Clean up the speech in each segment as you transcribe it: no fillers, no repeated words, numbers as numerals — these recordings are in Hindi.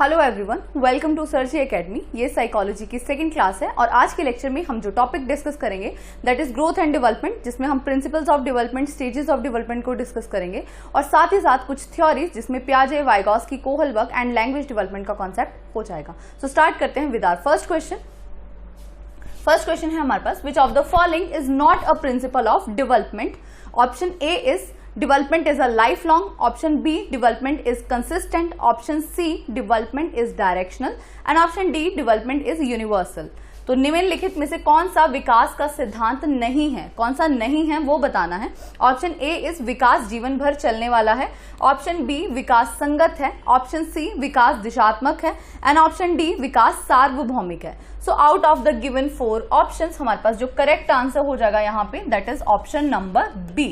Hello everyone, welcome to Sirji academy. ये साइकोलॉजी की सेकंड क्लास है और आज के लेक्चर में हम जो टॉपिक डिस्कस करेंगे that is growth and development, जिसमें हम principles of development, stages of development को डिस्कस करेंगे और साथ ही साथ कुछ थ्योरीज जिसमें पियाजे, Vygotsky, Kohlberg and language development का कॉन्सेप्ट हो जाएगा। सो स्टार्ट करते हैं with our first question. First question है हमारे पास, which of the following is not a principle of development? Option A is development is a lifelong, option B development is consistent, option C development is directional and option D development is universal। तो निम्नलिखित में से कौन सा विकास का सिद्धांत नहीं है, कौन सा नहीं है वो बताना है। ऑप्शन ए इज विकास जीवन भर चलने वाला है, ऑप्शन बी विकास संगत है, ऑप्शन सी विकास दिशात्मक है एंड ऑप्शन डी विकास सार्वभौमिक है। So out of the given 4 options हमारे पास जो करेक्ट आंसर हो जाएगा यहाँ पे that is option number B,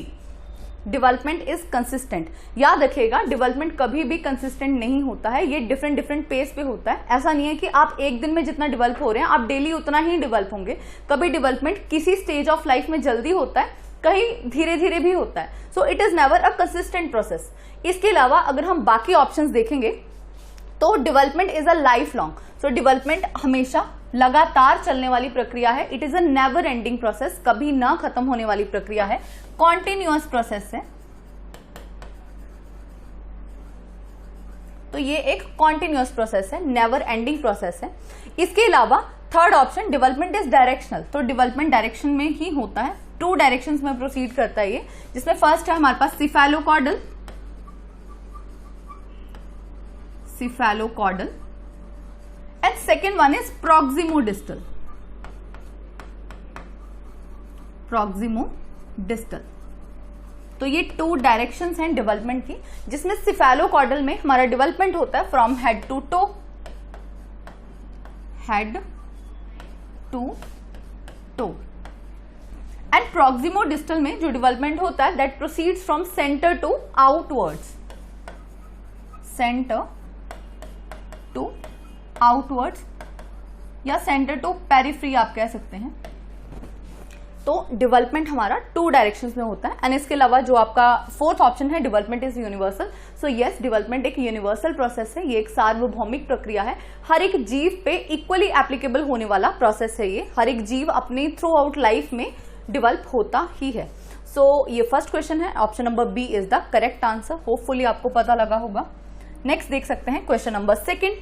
development is consistent. याद रखिएगा, डेवलपमेंट कभी भी कंसिस्टेंट नहीं होता है, ये डिफरेंट पेस पे होता है। ऐसा नहीं है कि आप एक दिन में जितना डेवलप हो रहे हैं आप डेली उतना ही डेवलप होंगे। कभी डेवलपमेंट किसी स्टेज ऑफ लाइफ में जल्दी होता है, कहीं धीरे धीरे भी होता है। So it is never a consistent process. इसके अलावा अगर हम बाकी ऑप्शंस देखेंगे तो development is a life long. So development हमेशा लगातार चलने वाली प्रक्रिया है, it is a never ending process, कभी ना खत्म होने वाली प्रक्रिया है, कॉन्टिन्यूअस प्रोसेस है। तो ये एक कॉन्टिन्यूअस प्रोसेस है, नेवर एंडिंग प्रोसेस है। इसके अलावा third option development is directional. तो डेवलपमेंट डायरेक्शन में ही होता है, 2 डायरेक्शंस में प्रोसीड करता है ये, जिसमें फर्स्ट है हमारे पास सिफेलोकॉर्डल and second one is proximodistal। तो ये 2 डायरेक्शंस हैं डेवलपमेंट की, जिसमें सिफेलोकॉर्डल में हमारा डेवलपमेंट होता है from head to toe, and proximodistal में जो डेवलपमेंट होता है that proceeds from centre to outwards, centre to outwards या सेंटर टू पेरिफ्री आप कह सकते हैं। तो डेवलपमेंट हमारा 2 डायरेक्शंस में होता है एंड इसके अलावा जो आपका फोर्थ ऑप्शन है development is universal. So yes, development एक यूनिवर्सल प्रोसेस है, ये एक सार्वभौमिक प्रक्रिया है, हर एक जीव पे इक्वली एप्लीकेबल होने वाला प्रोसेस है। ये हर एक जीव अपनी थ्रू आउट लाइफ में डेवलप होता ही है। सो ये फर्स्ट क्वेश्चन है, option number B is the correct answer. Hopefully आपको पता लगा होगा। नेक्स्ट देख सकते हैं question number second.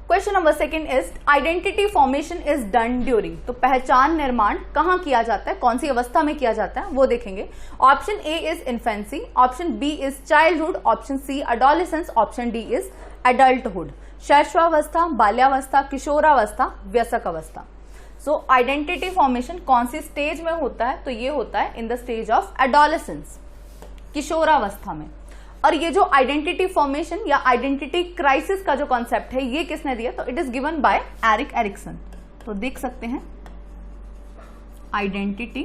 Question number second is identity formation is done during. तो पहचान निर्माण कहां किया जाता है, कौन सी अवस्था में किया जाता है वो देखेंगे। Option A is infancy, option B is childhood, option C adolescence, option D is adulthood. शैशवावस्था, बाल्यावस्था, किशोरावस्था, वयस्क अवस्था। सो आइडेंटिटी फॉर्मेशन कौन सी स्टेज में होता है? तो ये होता है in the stage of adolescence, किशोरावस्था में। और ये जो आइडेंटिटी फॉर्मेशन या आइडेंटिटी क्राइसिस का जो कॉन्सेप्ट है ये किसने दिया? तो it is given bye Erik Erikson. तो देख सकते हैं आइडेंटिटी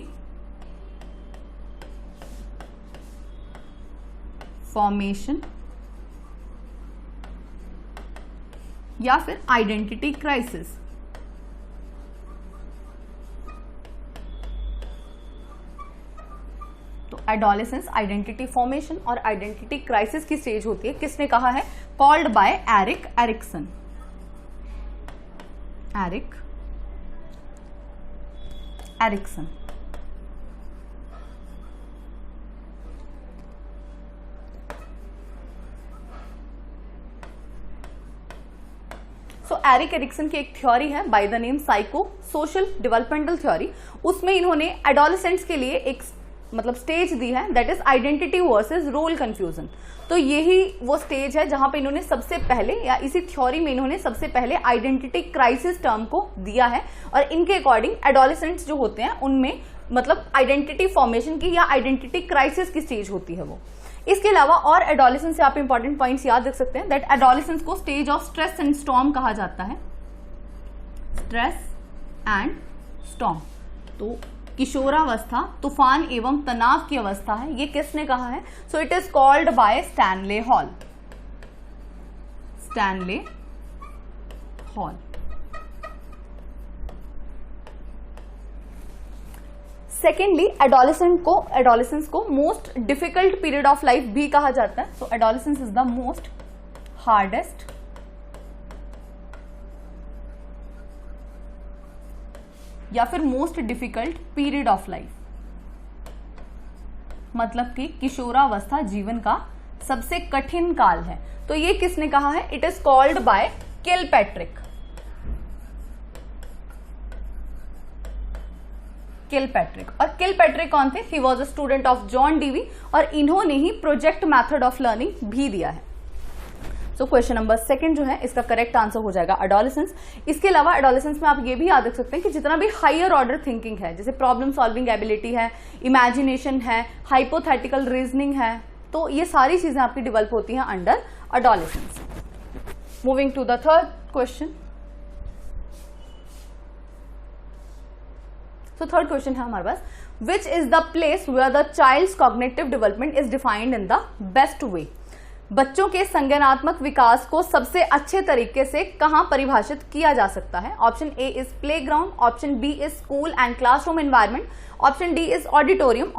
फॉर्मेशन या फिर identity crisis. Adolescence, identity formation और आइडेंटिटी क्राइसिस की स्टेज होती है, किसने कहा है? Called bye Erik Erikson. Erik Erikson. सो एरिक एरिक्सन की एक थ्योरी है by the name psycho social developmental theory. उसमें इन्होंने एडोलेसेंट्स के लिए एक मतलब स्टेज दी है that is identity versus role confusion. तो यही वो स्टेज है जहां पे इन्होंने सबसे पहले या इसी थ्योरी में इन्होंने सबसे पहले आइडेंटिटी क्राइसिस टर्म को दिया है और इनके अकॉर्डिंग एडोलेसेंट्स जो होते हैं उनमें मतलब आइडेंटिटी फॉर्मेशन की या आइडेंटिटी क्राइसिस की स्टेज होती है वो। इसके अलावा और एडोलेसेंस से आप इंपॉर्टेंट पॉइंट्स याद रख सकते हैं दैट एडोलेसेंस को stage of stress and storm कहा जाता है, स्ट्रेस एंड स्टॉर्म। तो किशोरावस्था तूफान एवं तनाव की अवस्था है, ये किसने कहा है? So it is called by Stanley Hall. Stanley Hall. Secondly adolescence को most difficult period of life भी कहा जाता है। So adolescence is the most hardest या फिर most difficult period of life, मतलब कि किशोरावस्था जीवन का सबसे कठिन काल है। तो ये किसने कहा है? It is called bye Kilpatrick. Kilpatrick, और किलपैट्रिक कौन थे? He was a student of John Dewey, और इन्होंने ही प्रोजेक्ट मैथड ऑफ लर्निंग भी दिया है। सो क्वेश्चन नंबर सेकंड जो है इसका करेक्ट आंसर हो जाएगा एडोलेसेंस। इसके अलावा एडोलेसेंस में आप ये भी याद रख सकते हैं कि जितना भी हायर ऑर्डर थिंकिंग है, जैसे प्रॉब्लम सॉल्विंग एबिलिटी है, इमेजिनेशन है, हाइपोथेटिकल रीजनिंग है, तो ये सारी चीजें आपकी डेवलप होती हैं under adolescence. Moving to the third question. तो थर्ड क्वेश्चन है हमारे पास, which is the place where the child's cognitive development is defined in the best way. बच्चों के संज्ञानात्मक विकास को सबसे अच्छे तरीके से कहां परिभाषित किया जा सकता है? Option A is playground, option B is school and classroom environment, option D is auditorium,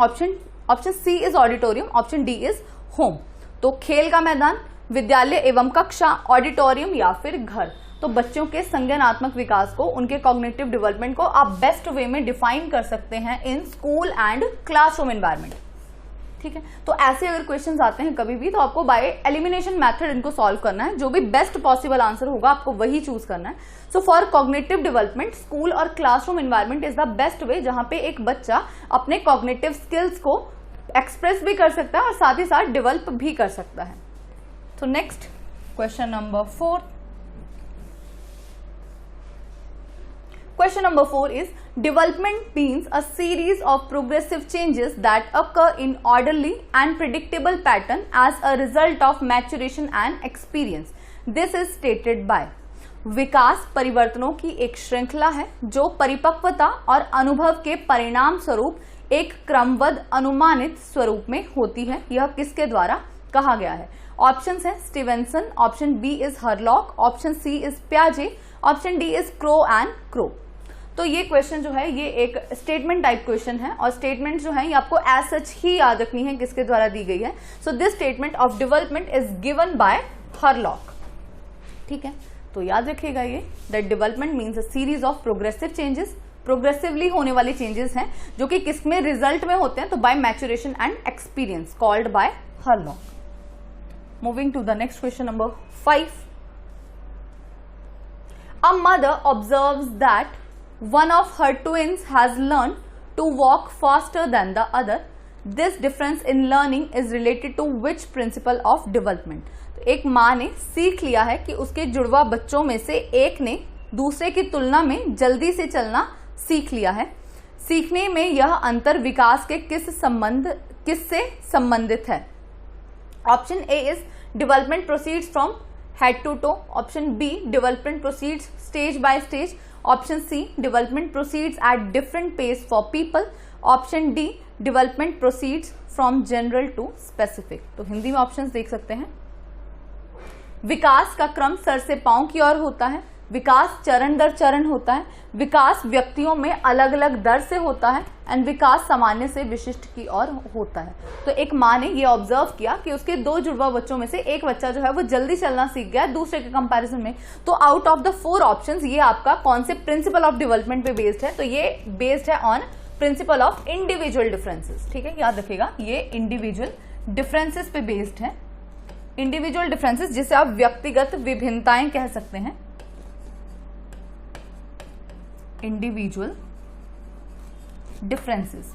option C is auditorium, option D is home. तो खेल का मैदान, विद्यालय एवं कक्षा, ऑडिटोरियम या फिर घर। तो बच्चों के संज्ञानात्मक विकास को, उनके कॉग्निटिव डेवलपमेंट को आप बेस्ट वे में डिफाइन कर सकते हैं in school and classroom environment. ठीक है, तो ऐसे अगर क्वेश्चंस आते हैं कभी भी, तो आपको बाय एलिमिनेशन मेथड इनको सॉल्व करना है। जो भी बेस्ट पॉसिबल आंसर होगा आपको वही चूज करना है। So for cognitive development, school और classroom environment is the best way, जहां पे एक बच्चा अपने कॉग्निटिव स्किल्स को एक्सप्रेस भी कर सकता है और साथ ही साथ डेवलप भी कर सकता है। तो next question number 4। Question number 4 is, development means a series of progressive changes that occur in orderly and predictable pattern as a result of maturation and experience. This is stated by। विकास परिवर्तनों की एक श्रृंखला है जो परिपक्वता और अनुभव के परिणाम स्वरूप एक क्रमबद्ध अनुमानित स्वरूप में होती है। यह किसके द्वारा कहा गया है? ऑप्शंस हैं Stevenson, option B is Hurlock, option C is प्याजे, option D is Crow and Crow. तो ये क्वेश्चन जो है ये एक स्टेटमेंट टाइप क्वेश्चन है, और स्टेटमेंट जो है ये आपको एज सच ही याद रखनी है किसके द्वारा दी गई है। So this statement of development is given bye Hurlock. ठीक है, तो याद रखिएगा ये, that development means a series of progressive changes, progressively होने वाले चेंजेस हैं जो कि किसमें रिजल्ट में होते हैं, तो by maturation and experience, called by Hurlock. Moving to the next question number 5। A mother observes that one of her twins has learned to walk faster than the other. This difference in learning is related to which principle of development? तो एक माँ ने सीख लिया है कि उसके जुड़वा बच्चों में से एक ने दूसरे की तुलना में जल्दी से चलना सीख लिया है। सीखने में यह अंतर विकास के किससे संबंधित है? Option A is development proceeds from head to toe, option B development proceeds stage by stage, option C development proceeds at different pace for people, option D development proceeds from general to specific. तो हिंदी में ऑप्शंस देख सकते हैं। विकास का क्रम सर से पांव की ओर होता है, विकास चरण दर चरण होता है, विकास व्यक्तियों में अलग अलग दर से होता है, एंड विकास सामान्य से विशिष्ट की ओर होता है। तो एक माँ ने ये ऑब्जर्व किया कि उसके 2 जुड़वा बच्चों में से एक बच्चा जो है वो जल्दी चलना सीख गया दूसरे के कंपैरिजन में। तो आउट ऑफ द 4 ऑप्शंस ये आपका कौन से प्रिंसिपल ऑफ डेवलपमेंट पे बेस्ड है? तो ये बेस्ड है on principle of individual differences. ठीक है, याद रखिएगा ये इंडिविजुअल डिफरेंसेस पे बेस्ड है। इंडिविजुअल डिफरेंसेस जिसे आप व्यक्तिगत विभिन्नताएं कह सकते हैं, individual differences.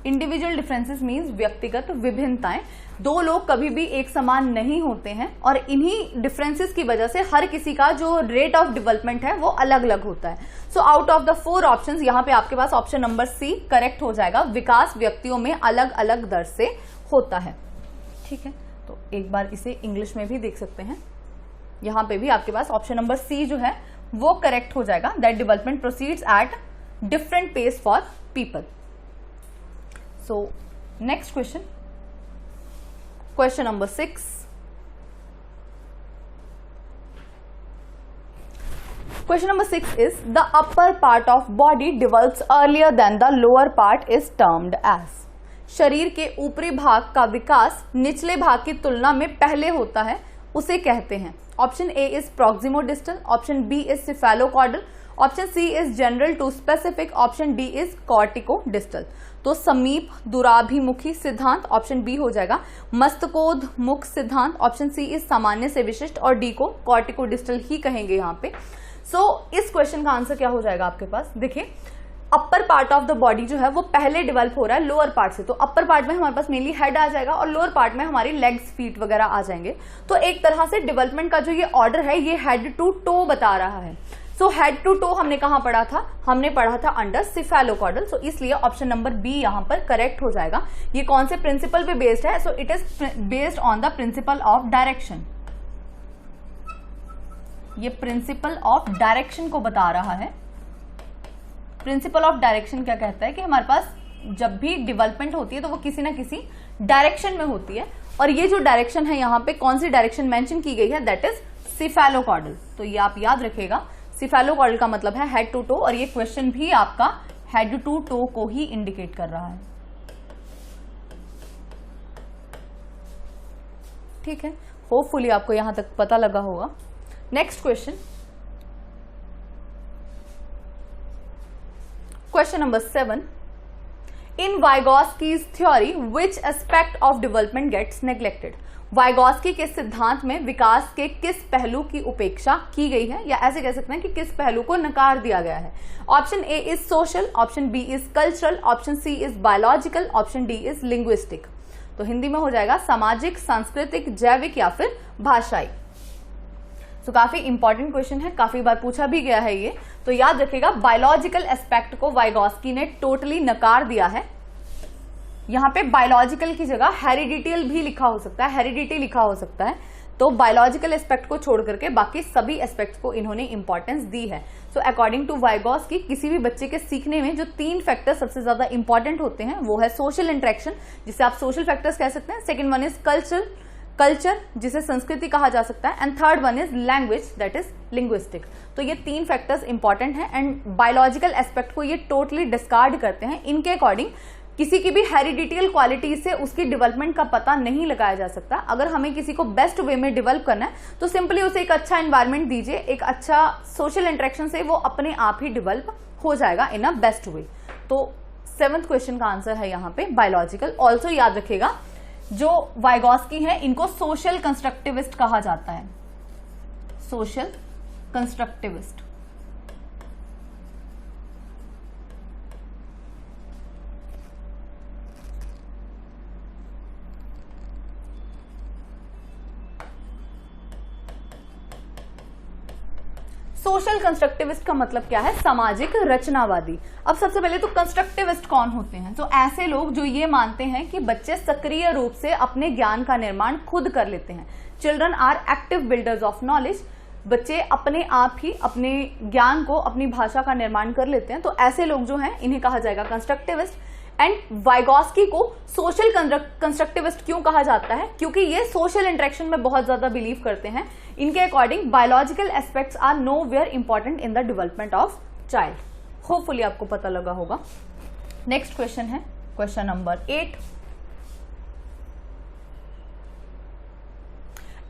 Individual differences means व्यक्तिगत विभिन्नताएं। 2 लोग कभी भी एक समान नहीं होते हैं और इन्हीं डिफरेंसेस की वजह से हर किसी का जो रेट ऑफ डेवलपमेंट है वो अलग अलग होता है। So out of the 4 options यहाँ पे आपके पास ऑप्शन नंबर सी करेक्ट हो जाएगा। विकास व्यक्तियों में अलग अलग दर से होता है। ठीक है, तो एक बार इसे इंग्लिश में भी देख सकते हैं। यहां पे भी आपके पास ऑप्शन नंबर सी जो है वो करेक्ट हो जाएगा, that development proceeds at different pace for people. So next question, question number 6। Question number 6 is the upper part of body develops earlier than the lower part is termed as। शरीर के ऊपरी भाग का विकास निचले भाग की तुलना में पहले होता है उसे कहते हैं? Option A is proximodistal, option B is cephalocaudal, option C is general to specific, option D is corticodistal. तो समीप दुराभिमुखी सिद्धांत ऑप्शन बी हो जाएगा। मस्तकोद्मुख सिद्धांत ऑप्शन सी इज सामान्य से विशिष्ट, और डी को कॉर्टिकोडिस्टल ही कहेंगे यहाँ पे। इस क्वेश्चन का आंसर क्या हो जाएगा आपके पास? देखिए, upper part of the body जो है वो पहले डेवलप हो रहा है लोअर पार्ट से, तो अपर पार्ट में हमारे पास मेनली हेड आ जाएगा और लोअर पार्ट में हमारी लेग्स, फीट वगैरह आ जाएंगे। तो एक तरह से डेवलपमेंट का जो ये ऑर्डर है ये हेड टू टो बता रहा है। हेड टू टो हमने कहां पढ़ा था? हमने पढ़ा था अंडर सिफेलोकॉर्डल। इसलिए ऑप्शन नंबर बी यहां पर करेक्ट हो जाएगा। ये कौन से प्रिंसिपल पे बेस्ड है? It is based on the principle of direction. ये प्रिंसिपल ऑफ डायरेक्शन को बता रहा है। प्रिंसिपल ऑफ डायरेक्शन क्या कहता है कि हमारे पास जब भी डेवलपमेंट होती है तो वो किसी ना किसी डायरेक्शन में होती है, और ये जो डायरेक्शन है यहाँ पे कौन सी डायरेक्शन मेंशन की गई है? That is cephalocaudal. तो ये आप याद रखिएगा, सिफेलोकॉर्डल का मतलब है हेड टू टो, और ये क्वेश्चन भी आपका हेड टू टो को ही इंडिकेट कर रहा है। ठीक है, होपफुली आपको यहां तक पता लगा होगा। Next question, question number 7। In Vygotsky's theory which aspect of development gets neglected? Vygotsky के सिद्धांत में विकास के किस पहलू की उपेक्षा की गई है, या ऐसे कह सकते हैं कि किस पहलू को नकार दिया गया है? Option A is social, option B is cultural, option C is biological, option D is linguistic. तो हिंदी में हो जाएगा सामाजिक, सांस्कृतिक, जैविक या फिर भाषाई। तो काफी इंपॉर्टेंट क्वेश्चन है, काफी बार पूछा भी गया है ये। तो याद रखिएगा, बायोलॉजिकल एस्पेक्ट को वाइगॉस्की ने टोटली नकार दिया है। यहाँ पे बायोलॉजिकल की जगह हेरिडिटल भी लिखा हो सकता है, हेरिडिटी लिखा हो सकता है। तो बायोलॉजिकल एस्पेक्ट को छोड़ करके बाकी सभी एस्पेक्ट्स को इन्होंने इंपॉर्टेंस दी है। अकॉर्डिंग टू वाइगॉस्की, किसी भी बच्चे के सीखने में जो 3 फैक्टर सबसे ज्यादा इंपॉर्टेंट होते हैं वो है सोशल इंटरेक्शन, जिसे आप सोशल फैक्टर्स कह सकते हैं। सेकेंड वन इज कल्चर, जिसे संस्कृति कहा जा सकता है, and third one is language, that is linguistic. तो ये 3 फैक्टर्स इंपॉर्टेंट हैं, एंड बायोलॉजिकल एस्पेक्ट को ये टोटली डिस्कार्ड करते हैं। इनके अकॉर्डिंग किसी की भी हेरिडिटल क्वालिटी से उसकी डेवलपमेंट का पता नहीं लगाया जा सकता। अगर हमें किसी को बेस्ट वे में डेवलप करना है तो सिंपली उसे एक अच्छा एनवायरनमेंट दीजिए, एक अच्छा सोशल इंटरेक्शन से वो अपने आप ही डेवलप हो जाएगा इन अ बेस्ट वे। तो 7th क्वेश्चन का आंसर है यहाँ पे बायोलॉजिकल। ऑल्सो याद रखिएगा, जो वाइगॉस्की है इनको सोशल कंस्ट्रक्टिविस्ट कहा जाता है, सोशल कंस्ट्रक्टिविस्ट। सोशल कंस्ट्रक्टिविस्ट का मतलब क्या है? सामाजिक रचनावादी। अब सबसे पहले तो कंस्ट्रक्टिविस्ट कौन होते हैं? तो ऐसे लोग जो ये मानते हैं कि बच्चे सक्रिय रूप से अपने ज्ञान का निर्माण खुद कर लेते हैं। Children are active builders of knowledge. बच्चे अपने आप ही अपने ज्ञान को, अपनी भाषा का निर्माण कर लेते हैं। तो ऐसे लोग जो हैं इन्हें कहा जाएगा कंस्ट्रक्टिविस्ट। एंड वाइगॉस्की को सोशल कंस्ट्रक्टिविस्ट क्यों कहा जाता है? क्योंकि ये सोशल इंटरेक्शन में बहुत ज्यादा बिलीव करते हैं। इनके according biological aspects are nowhere important in the development of child. Hopefully आपको पता लगा होगा। नेक्स्ट क्वेश्चन है question number 8।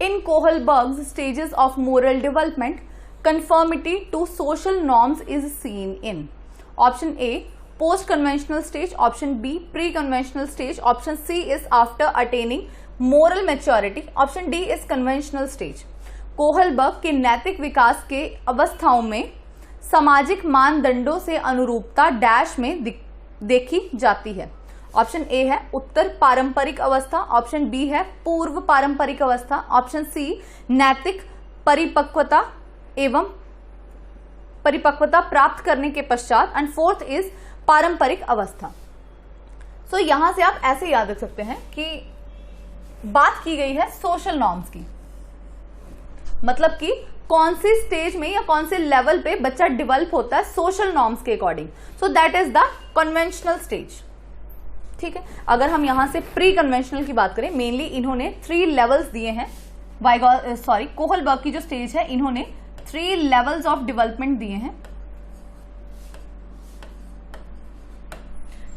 In Kohlberg's stages of moral development, conformity to social norms is seen in? Option A, post conventional stage, option B, pre conventional stage, option C is after attaining moral maturity, option D is conventional stage. Kohlberg के नैतिक विकास के अवस्थाओं में सामाजिक मानदंडों से अनुरूपता डैश में देखी जाती है। ऑप्शन ए है उत्तर पारंपरिक अवस्था, ऑप्शन बी है पूर्व पारंपरिक अवस्था, ऑप्शन सी नैतिक परिपक्वता एवं परिपक्वता प्राप्त करने के पश्चात, एंड फोर्थ इज पारंपरिक अवस्था। सो यहां से आप ऐसे याद रख सकते हैं कि बात की गई है सोशल नॉर्म्स की, मतलब कि कौन सी स्टेज में या कौन से लेवल पे बच्चा डेवलप होता है सोशल नॉर्म्स के according. So that is the conventional stage. ठीक है, अगर हम यहां से प्री कन्वेंशनल की बात करें, मेनली इन्होंने 3 लेवल्स दिए हैं। कोहलबर्ग की जो स्टेज है इन्होंने 3 लेवल्स ऑफ डेवलपमेंट दिए हैं।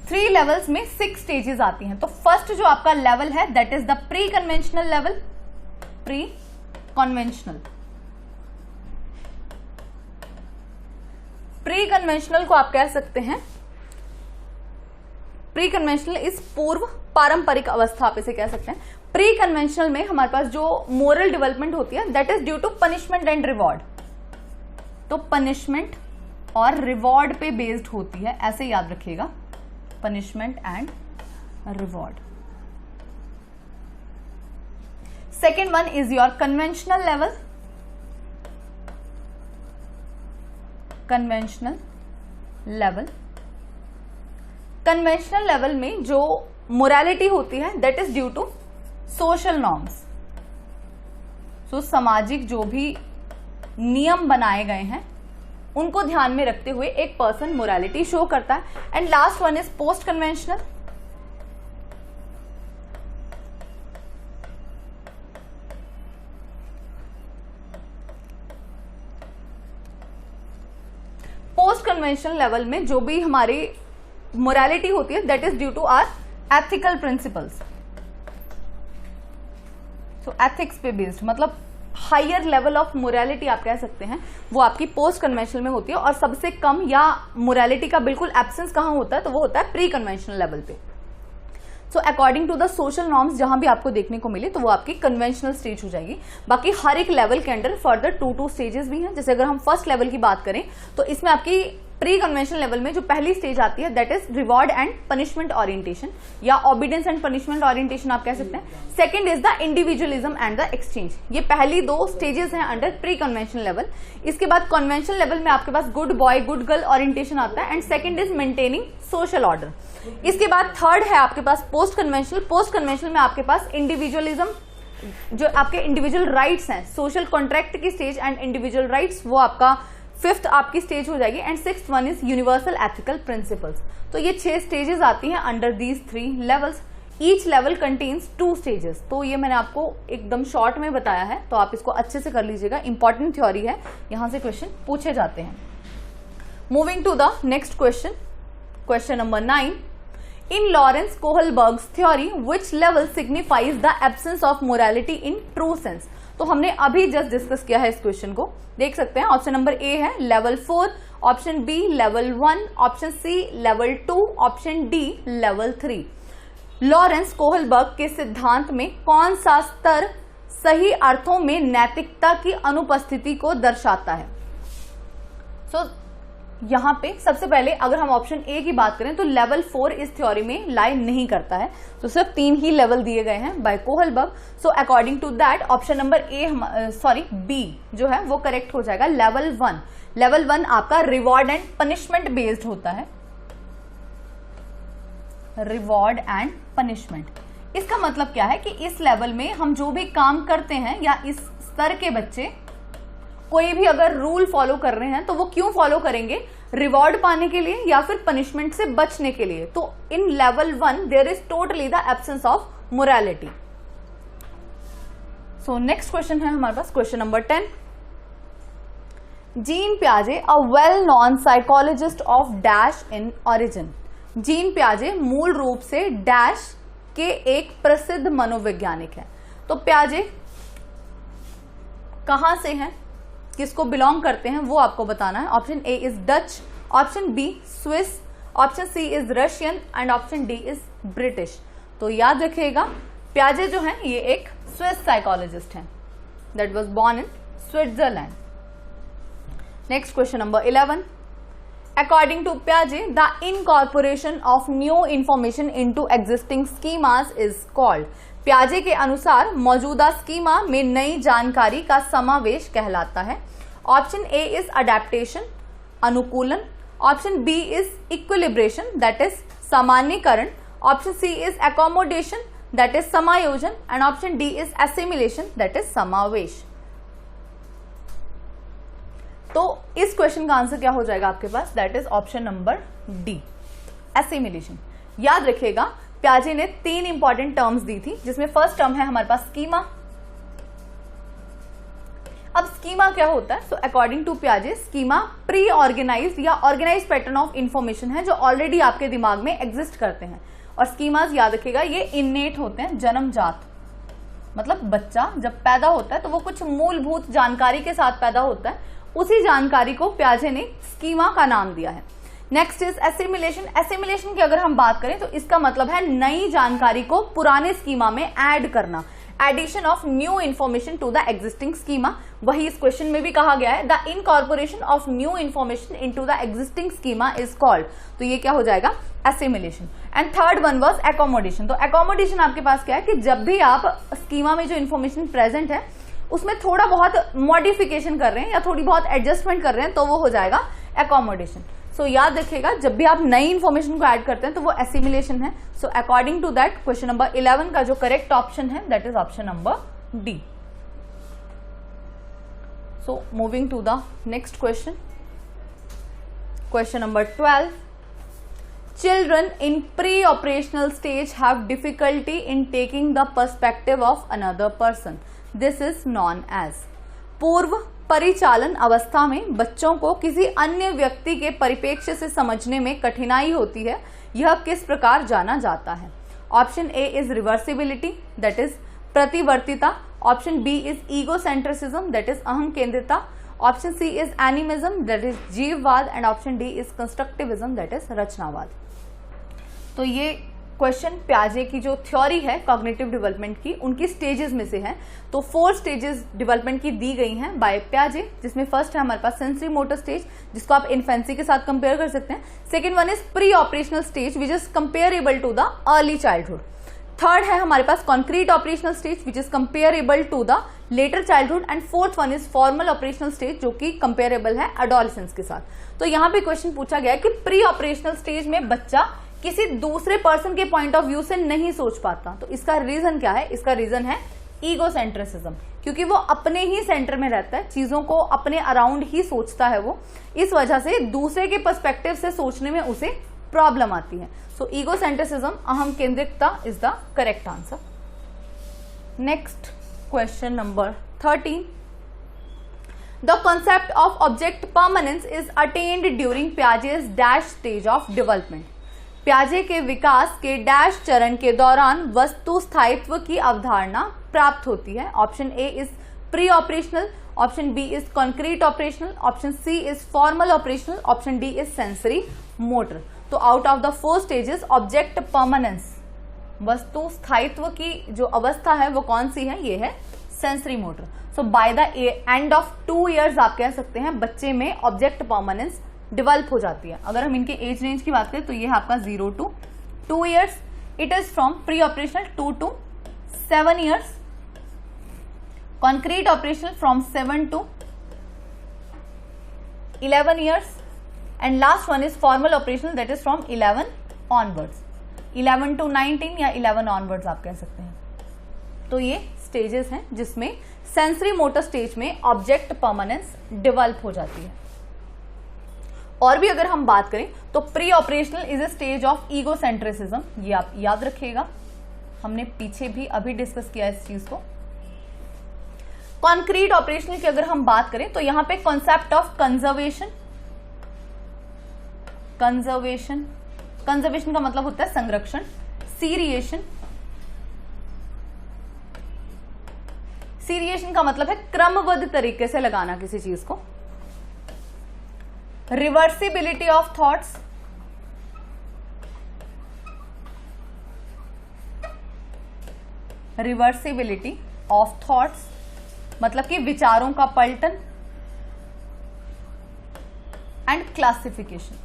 3 लेवल्स में 6 स्टेजेस आती हैं। तो फर्स्ट जो आपका लेवल है that is the pre conventional level, pre conventional. Pre conventional को आप कह सकते हैं, प्री कन्वेंशनल इस पूर्व पारंपरिक अवस्था, आप इसे कह सकते हैं। प्री कन्वेंशनल में हमारे पास जो मोरल डेवलपमेंट होती है that is due to punishment and reward. तो पनिशमेंट और रिवॉर्ड पे बेस्ड होती है, ऐसे याद रखिएगा, punishment and reward. Second one is your conventional level, conventional level. Conventional level में जो मोरालिटी होती है that is due to social norms. So सामाजिक जो भी नियम बनाए गए हैं उनको ध्यान में रखते हुए एक पर्सन मोरालिटी शो करता है। And last one is post conventional. Post conventional level में जो भी हमारी मोरालिटी होती है that is due to our ethical principles. So ethics पे बेस्ड, मतलब हायर लेवल ऑफ मोरालिटी आप कह सकते हैं, वो आपकी पोस्ट कन्वेंशनल में होती है। और सबसे कम या मोरालिटी का बिल्कुल एब्सेंस कहां होता है, तो वो होता है प्री कन्वेंशनल लेवल पे। So according to the social norms जहां भी आपको देखने को मिले तो वो आपकी कन्वेंशनल स्टेज हो जाएगी। बाकी हर एक लेवल के अंडर फर्दर 2 स्टेजेस भी हैं। जैसे अगर हम फर्स्ट लेवल की बात करें तो इसमें आपकी प्री कन्वेंशनल लेवल में जो पहली स्टेज आती है that is reward and punishment orientation, या ऑबिडेंस एंड पनिशमेंट ओरिएंटेशन आप कह सकते हैं। Second is the individualism and the exchange. ये पहली 2 स्टेजेस हैं अंडर प्री कन्वेंशनल लेवल। इसके बाद कन्वेंशनल लेवल में आपके पास good boy good girl orientation आता है। And second is maintaining social order. इसके बाद थर्ड है आपके पास पोस्ट कन्वेंशनल। पोस्ट कन्वेंशनल में आपके पास इंडिविजुअलिज्म, जो आपके इंडिविजुअल राइट्स हैं, सोशल कॉन्ट्रैक्ट की स्टेज एंड इंडिविजुअल राइट्स, वो आपका 5th आपकी स्टेज हो जाएगी। And 6th one is universal ethical principles. तो ये 6 स्टेजेस आती हैं under these 3 levels. Each level contains 2 stages. तो ये मैंने आपको एकदम शॉर्ट में बताया है, तो आप इसको अच्छे से कर लीजिएगा। इंपॉर्टेंट थ्योरी है, यहां से क्वेश्चन पूछे जाते हैं। Moving to the next question, question number 9। In Lawrence Kohlberg's theory which level signifies the absence of morality in true sense. तो हमने अभी जस्ट डिस्कस किया है इस क्वेश्चन को, देख सकते हैं। ऑप्शन नंबर ए है level 4, option B level 1, option C level 2, option D level 3। Lawrence Kohlberg के सिद्धांत में कौन सा स्तर सही अर्थों में नैतिकता की अनुपस्थिति को दर्शाता है? यहां पे सबसे पहले अगर हम ऑप्शन ए की बात करें तो लेवल 4 इस थ्योरी में लाई नहीं करता है। तो सिर्फ 3 ही लेवल दिए गए हैं by Kohlberg. So according to that option number B जो है वो करेक्ट हो जाएगा। लेवल 1, लेवल 1 आपका रिवॉर्ड एंड पनिशमेंट बेस्ड होता है। रिवॉर्ड एंड पनिशमेंट, इसका मतलब क्या है कि इस लेवल में हम जो भी काम करते हैं या इस स्तर के बच्चे कोई भी अगर रूल फॉलो कर रहे हैं तो वो क्यों फॉलो करेंगे? रिवॉर्ड पाने के लिए या फिर पनिशमेंट से बचने के लिए। तो in level 1 there is totally the absence of morality. So next question है हमारे पास क्वेश्चन नंबर 10। जीन पियाजे a well known psychologist of dash in origin. Jean पियाजे मूल रूप से डैश के एक प्रसिद्ध मनोवैज्ञानिक हैं। तो पियाजे कहां से हैं, किसको बिलोंग करते हैं, वो आपको बताना है। Option A is Dutch, option B Swiss, option C is Russian and option D is British. तो याद रखिएगा पियाजे जो हैं ये एक स्विस साइकोलॉजिस्ट हैं that was born in Switzerland. Next question number 11। According to पियाजे the incorporation of new information into existing schemas is called. पियाजे के अनुसार मौजूदा स्कीमा में नई जानकारी का समावेश कहलाता है। ऑप्शन ए इज अडेप्टेशन, अनुकूलन, option B is equilibration that is सामान्यकरण, option C is accommodation that is समायोजन and option D is assimilation that is समावेश। तो इस क्वेश्चन का आंसर क्या हो जाएगा आपके पास? That is option number D, assimilation. याद रखिएगा पियाजे ने 3 इंपॉर्टेंट टर्म्स दी थी, जिसमें फर्स्ट टर्म है हमारे पास स्कीमा, अब स्कीमा क्या होता है? सो अकॉर्डिंग टू पियाजे, स्कीमा प्री ऑर्गेनाइज्ड या ऑर्गेनाइज्ड पैटर्न ऑफ इंफॉर्मेशन है जो ऑलरेडी आपके दिमाग में एग्जिस्ट करते हैं। और स्कीमाज याद रखिएगा ये इननेट होते हैं, जन्मजात, मतलब बच्चा जब पैदा होता है तो वो कुछ मूलभूत जानकारी के साथ पैदा होता है, उसी जानकारी को पियाजे ने स्कीमा का नाम दिया है। Next is assimilation. एसिमिलेशन की अगर हम बात करें तो इसका मतलब है नई जानकारी को पुराने स्कीमा में ऐड करना, addition of new information to the existing schema. वही इस क्वेश्चन में भी कहा गया है, the incorporation of new information into the existing schema is called. तो ये क्या हो जाएगा? Assimilation. And third one was accommodation. तो एकोमोडेशन आपके पास क्या है कि जब भी आप स्कीमा में जो इंफॉर्मेशन प्रेजेंट है उसमें थोड़ा बहुत मॉडिफिकेशन कर रहे हैं या थोड़ी बहुत एडजस्टमेंट कर रहे हैं तो वो हो जाएगा एकोमोडेशन। सो याद रखिएगा जब भी आप नई इंफॉर्मेशन को ऐड करते हैं तो वो एसिमिलेशन है। So according to that question number 11 का जो करेक्ट ऑप्शन है that is option number D. So moving to the next question, question number 12। Children in pre-operational stage have difficulty in taking the perspective of another person. This is known as। पूर्व परिचालन अवस्था में बच्चों को किसी अन्य व्यक्ति के परिप्रेक्ष्य से समझने में कठिनाई होती है, यह किस प्रकार जाना जाता है? Option A is reversibility, that is प्रतिवर्तिता। Option B is egocentrism, that is अहम केंद्रिता। Option C is animism, that is जीववाद। And option D is constructivism, that is रचनावाद। तो ये क्वेश्चन पियाजे की जो थ्योरी है कॉग्निटिव डेवलपमेंट की, उनकी स्टेजेस में से है। तो 4 स्टेजेस डेवलपमेंट की दी गई हैं बाय पियाजे, जिसमें फर्स्ट है हमारे पास सेंसरी मोटर स्टेज, जिसको आप इन्फेंसी के साथ कंपेयर कर सकते हैं। Second one is pre operational stage which is comparable to the early childhood. Third है हमारे पास concrete operational stage which is comparable to the later childhood. And fourth one is formal operational stage जो कि कंपेयरेबल है एडोलेसेंस के साथ। तो यहाँ पे क्वेश्चन पूछा गया है कि प्री ऑपरेशनल स्टेज में बच्चा किसी दूसरे पर्सन के पॉइंट ऑफ व्यू से नहीं सोच पाता। तो इसका रीजन क्या है? इसका रीजन है ईगोसेंट्रिसिज्म, क्योंकि वो अपने ही सेंटर में रहता है, चीजों को अपने अराउंड ही सोचता है वो, इस वजह से दूसरे के पर्सपेक्टिव से सोचने में उसे प्रॉब्लम आती है। सो ईगोसेंट्रिसिज्म, अहम केंद्रितता is the correct answer. Next question number 13। The concept of object permanence is attained during Piaget's dash stage of development। पियाजे के विकास के डैश चरण के दौरान वस्तु स्थायित्व की अवधारणा प्राप्त होती है। Option A is pre operational, option B is concrete operational, option C is formal operational, option D is sensory motor. तो out of the 4 stages object permanence, वस्तु स्थायित्व की जो अवस्था है वो कौन सी है? ये है sensory motor. So by the end of 2 years आप कह सकते हैं बच्चे में ऑब्जेक्ट परमानेंस डेवलप हो जाती है। अगर हम इनके एज रेंज की बात करें तो ये है आपका 0 to 2 years. It is from pre operational 2 to 7 years, concrete operational from 7 to 11 years, and last one is formal operational that is from 11 onwards, 11 to 19 या 11 ऑनवर्ड्स आप कह सकते हैं। तो ये स्टेजेस हैं जिसमें सेंसरी मोटर स्टेज में ऑब्जेक्ट परमानेंस डेवलप हो जाती है। और भी अगर हम बात करें तो pre operational is a stage of egocentrism, ये आप याद रखिएगा, हमने पीछे भी अभी डिस्कस किया इस चीज को। कॉन्क्रीट ऑपरेशनल की अगर हम बात करें तो यहां पे कॉन्सेप्ट ऑफ कंजर्वेशन का मतलब होता है संरक्षण, सीरिएशन का मतलब है क्रमबद्ध तरीके से लगाना किसी चीज को, रिवर्सिबिलिटी ऑफ थॉट्स, मतलब कि विचारों का पलटन, एंड क्लासिफिकेशन।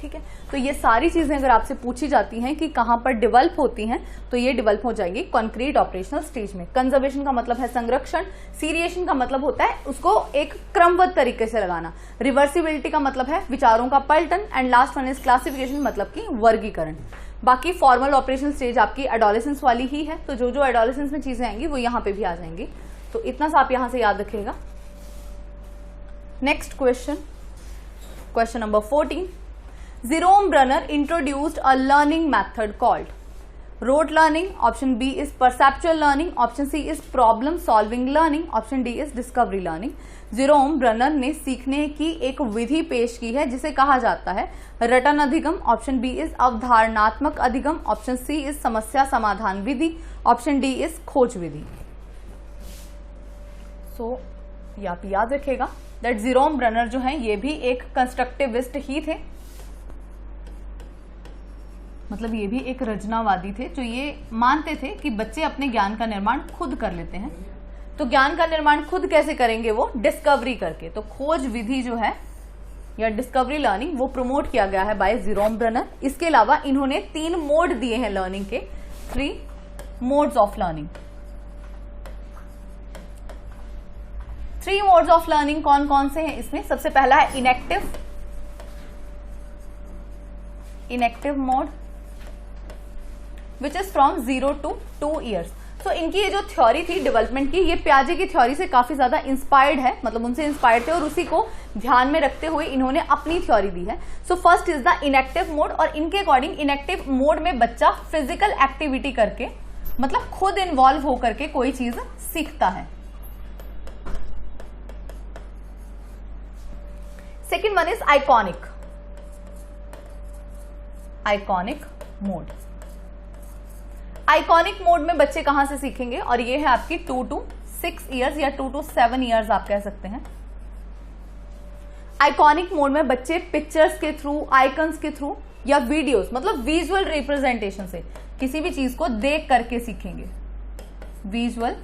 ठीक है, तो ये सारी चीजें अगर आपसे पूछी जाती हैं कि कहां पर डेवलप होती हैं तो ये डेवलप हो जाएगी कॉन्क्रीट ऑपरेशनल स्टेज में। कंजर्वेशन का मतलब है संरक्षण, सीरिएशन का मतलब होता है उसको एक क्रमबद्ध तरीके से लगाना, रिवर्सिबिलिटी का मतलब है विचारों का पलटन, and last one is classification मतलब कि वर्गीकरण। बाकी फॉर्मल ऑपरेशनल स्टेज आपकी एडोलेसेंस वाली ही है, तो जो जो एडोलेसेंस में चीजें आएंगी वो यहां पे भी आ जाएंगी। तो इतना सा आप यहां से याद रखिएगा। Next question, question number 14। Jerome Brunner introduced a learning method called। Rote learning, option B is perceptual learning, option C is problem solving learning, option D is discovery learning. Jerome Bruner ने सीखने की एक विधि पेश की है जिसे कहा जाता है रटन अधिगम, ऑप्शन बी इज अवधारणात्मक अधिगम, ऑप्शन सी इज समस्या समाधान विधि, ऑप्शन डी इज खोज विधि। सो ये आप याद रखेगा दैट जेरोम ब्रनर जो है ये भी एक कंस्ट्रक्टिविस्ट ही थे, मतलब ये भी एक रचनावादी थे जो ये मानते थे कि बच्चे अपने ज्ञान का निर्माण खुद कर लेते हैं। तो ज्ञान का निर्माण खुद कैसे करेंगे? वो डिस्कवरी करके। तो खोज विधि जो है या डिस्कवरी लर्निंग वो प्रमोट किया गया है बाय जेरोम ब्रनर। इसके अलावा इन्होंने 3 मोड दिए हैं लर्निंग के, 3 modes of learning. 3 modes of learning कौन कौन से हैं इसमें? सबसे पहला है inactive mode which is from 0 to 2 years। तो इनकी ये जो थ्योरी थी डेवलपमेंट की, ये पियाजे की थ्योरी से काफी ज्यादा इंस्पायर्ड है, मतलब उनसे इंस्पायर्ड थे और उसी को ध्यान में रखते हुए इन्होंने अपनी थ्योरी दी है। So first is the inactive mode, और इनके अकॉर्डिंग इनएक्टिव मोड में बच्चा फिजिकल एक्टिविटी करके, मतलब खुद इन्वॉल्व होकर के कोई चीज सीखता है। Second one is iconic mode. Iconic mode में बच्चे कहां से सीखेंगे? और ये है आपकी 2 to 6 years या 2 to 7 years आप कह सकते हैं। आइकॉनिक मोड में बच्चे पिक्चर्स के थ्रू, आइकन्स के थ्रू या वीडियोस, मतलब विजुअल रिप्रेजेंटेशन से किसी भी चीज को देख करके सीखेंगे। विजुअल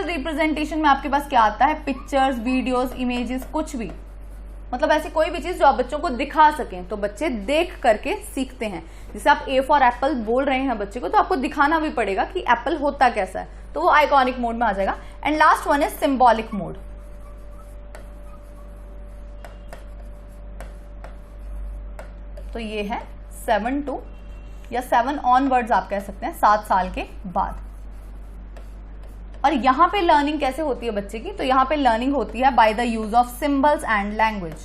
रिप्रेजेंटेशन में आपके पास क्या आता है? पिक्चर्स, वीडियोस, इमेजेस, कुछ भी, मतलब ऐसी कोई भी चीज जो आप बच्चों को दिखा सकें। तो बच्चे देख करके सीखते हैं। जैसे आप ए फॉर एप्पल बोल रहे हैं बच्चे को, तो आपको दिखाना भी पड़ेगा कि एप्पल होता कैसा है, तो वो आइकॉनिक मोड में आ जाएगा। And last one is symbolic mode. तो ये है 7 to या 7 ऑनवर्ड्स आप कह सकते हैं, 7 साल के बाद। और यहां पे लर्निंग कैसे होती है बच्चे की? तो यहां पे लर्निंग होती है by the use of symbols and language.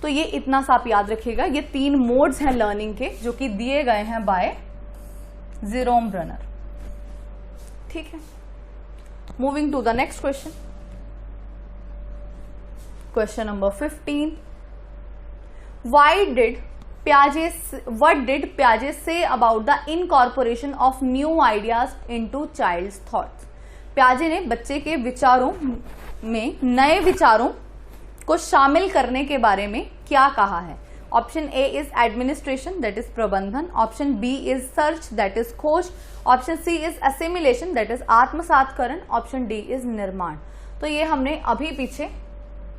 तो ये इतना सा आप याद रखिएगा, ये 3 मोड्स हैं लर्निंग के जो कि दिए गए हैं बाय जेरोम ब्रनर। ठीक है, moving to the next question, question number 15। What did Piaget say about the incorporation of new ideas into child's thoughts? पियाजे ने बच्चे के विचारों में नए विचारों को शामिल करने के बारे में क्या कहा है? Option A is administration, that is प्रबंधन, option B is search, that is खोज, option C is assimilation, that is आत्मसातकरण, ऑप्शन डी इज निर्माण। तो ये हमने अभी पीछे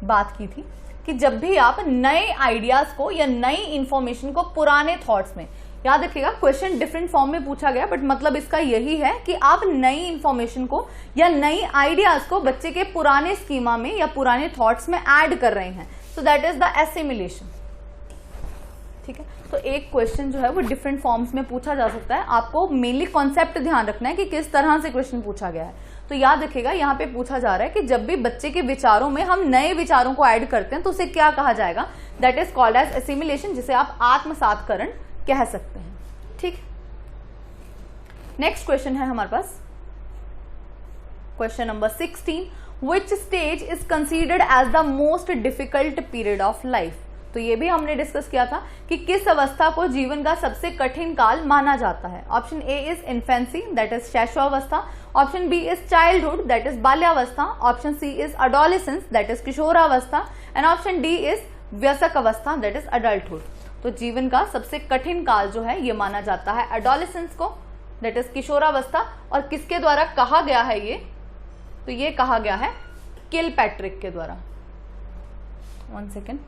बात की थी कि जब भी आप नए आइडियाज को या नई इंफॉर्मेशन को पुराने थॉट्स में, याद रखिएगा क्वेश्चन डिफरेंट फॉर्म में पूछा गया, बट मतलब इसका यही है कि आप नई इंफॉर्मेशन को या नई आइडियाज को बच्चे के पुराने स्कीमा में या पुराने थॉट्स में ऐड कर रहे हैं। So that is the assimilation. ठीक है, तो एक क्वेश्चन जो है वो डिफरेंट फॉर्म्स में पूछा जा सकता है। आपको मेनली कॉन्सेप्ट ध्यान रखना है कि किस तरह से क्वेश्चन पूछा गया है। तो याद रखिएगा यहाँ पे पूछा जा रहा है कि जब भी बच्चे के विचारों में हम नए विचारों को ऐड करते हैं तो उसे क्या कहा जाएगा? That is called as assimilation, जिसे आप आत्मसातकरण कह सकते हैं। ठीक, नेक्स्ट क्वेश्चन है हमारे पास question number 16। Which stage is considered as the most difficult period of life? तो ये भी हमने डिस्कस किया था कि किस अवस्था को जीवन का सबसे कठिन काल माना जाता है। Option A is infancy, that is शैशवावस्था, option B is childhood, that is बाल्यावस्था, option C is adolescence, that is किशोरावस्था, एंड ऑप्शन डी इज वयस्क अवस्था, दैट इज अडल्टहुड। तो जीवन का सबसे कठिन काल जो है ये माना जाता है एडोलेसेंस को, दैट इज किशोरावस्था। और किसके द्वारा कहा गया है ये? तो ये कहा गया है किलपैट्रिक के द्वारा। 1 सेकेंड,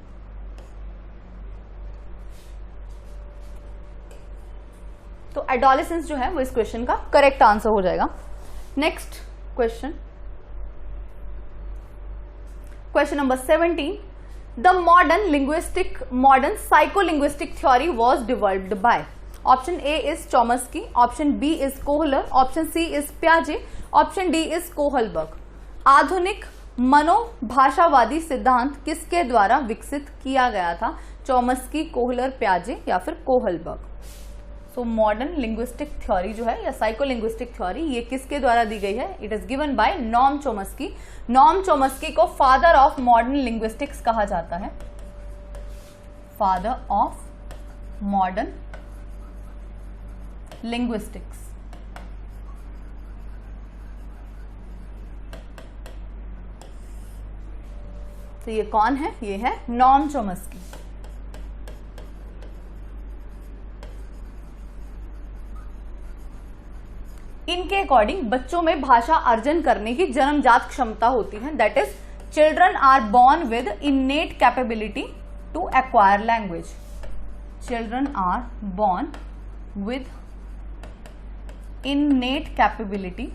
तो एडोलेसेंस जो है वो इस क्वेश्चन का करेक्ट आंसर हो जाएगा। Next question, question number 17। The modern psycholinguistic theory was developed by? Option A is Chomsky, option B is Kohler, option C is पियाजे, ऑप्शन डी इज कोहलबर्ग। आधुनिक मनोभाषावादी सिद्धांत किसके द्वारा विकसित किया गया था? चॉम्स्की, कोहलर, पियाजे या फिर Kohlberg. So modern linguistic theory जो है या साइकोलिंग्विस्टिक थ्योरी ये किसके द्वारा दी गई है? It is given bye Noam Chomsky. Noam Chomsky को फादर ऑफ मॉडर्न लिंग्विस्टिक्स कहा जाता है, फादर ऑफ मॉडर्न लिंग्विस्टिक्स। तो ये कौन है? ये है नॉम चॉम्स्की। इनके अकॉर्डिंग बच्चों में भाषा अर्जन करने की जन्मजात क्षमता होती है, that is children are born with innate capability to acquire language. Children are born with innate capability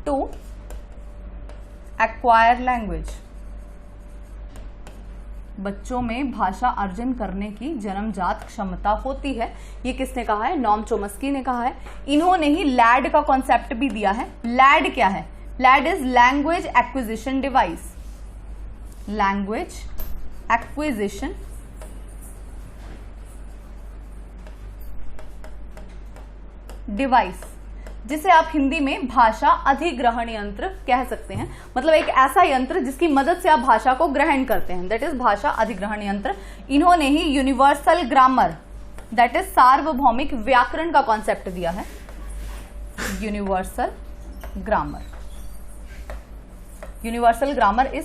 to acquire language. बच्चों में भाषा अर्जन करने की जन्मजात क्षमता होती है। ये किसने कहा है? नॉम चॉम्स्की ने कहा है। इन्होंने ही लैड का कॉन्सेप्ट भी दिया है। लैड क्या है? LAD is language acquisition device. Language acquisition device, जिसे आप हिंदी में भाषा अधिग्रहण यंत्र कह सकते हैं। मतलब एक ऐसा यंत्र जिसकी मदद से आप भाषा को ग्रहण करते हैं, दैट इज भाषा अधिग्रहण यंत्र। इन्होंने ही यूनिवर्सल ग्रामर, दैट इज सार्वभौमिक व्याकरण का कॉन्सेप्ट दिया है। Universal grammar, universal grammar is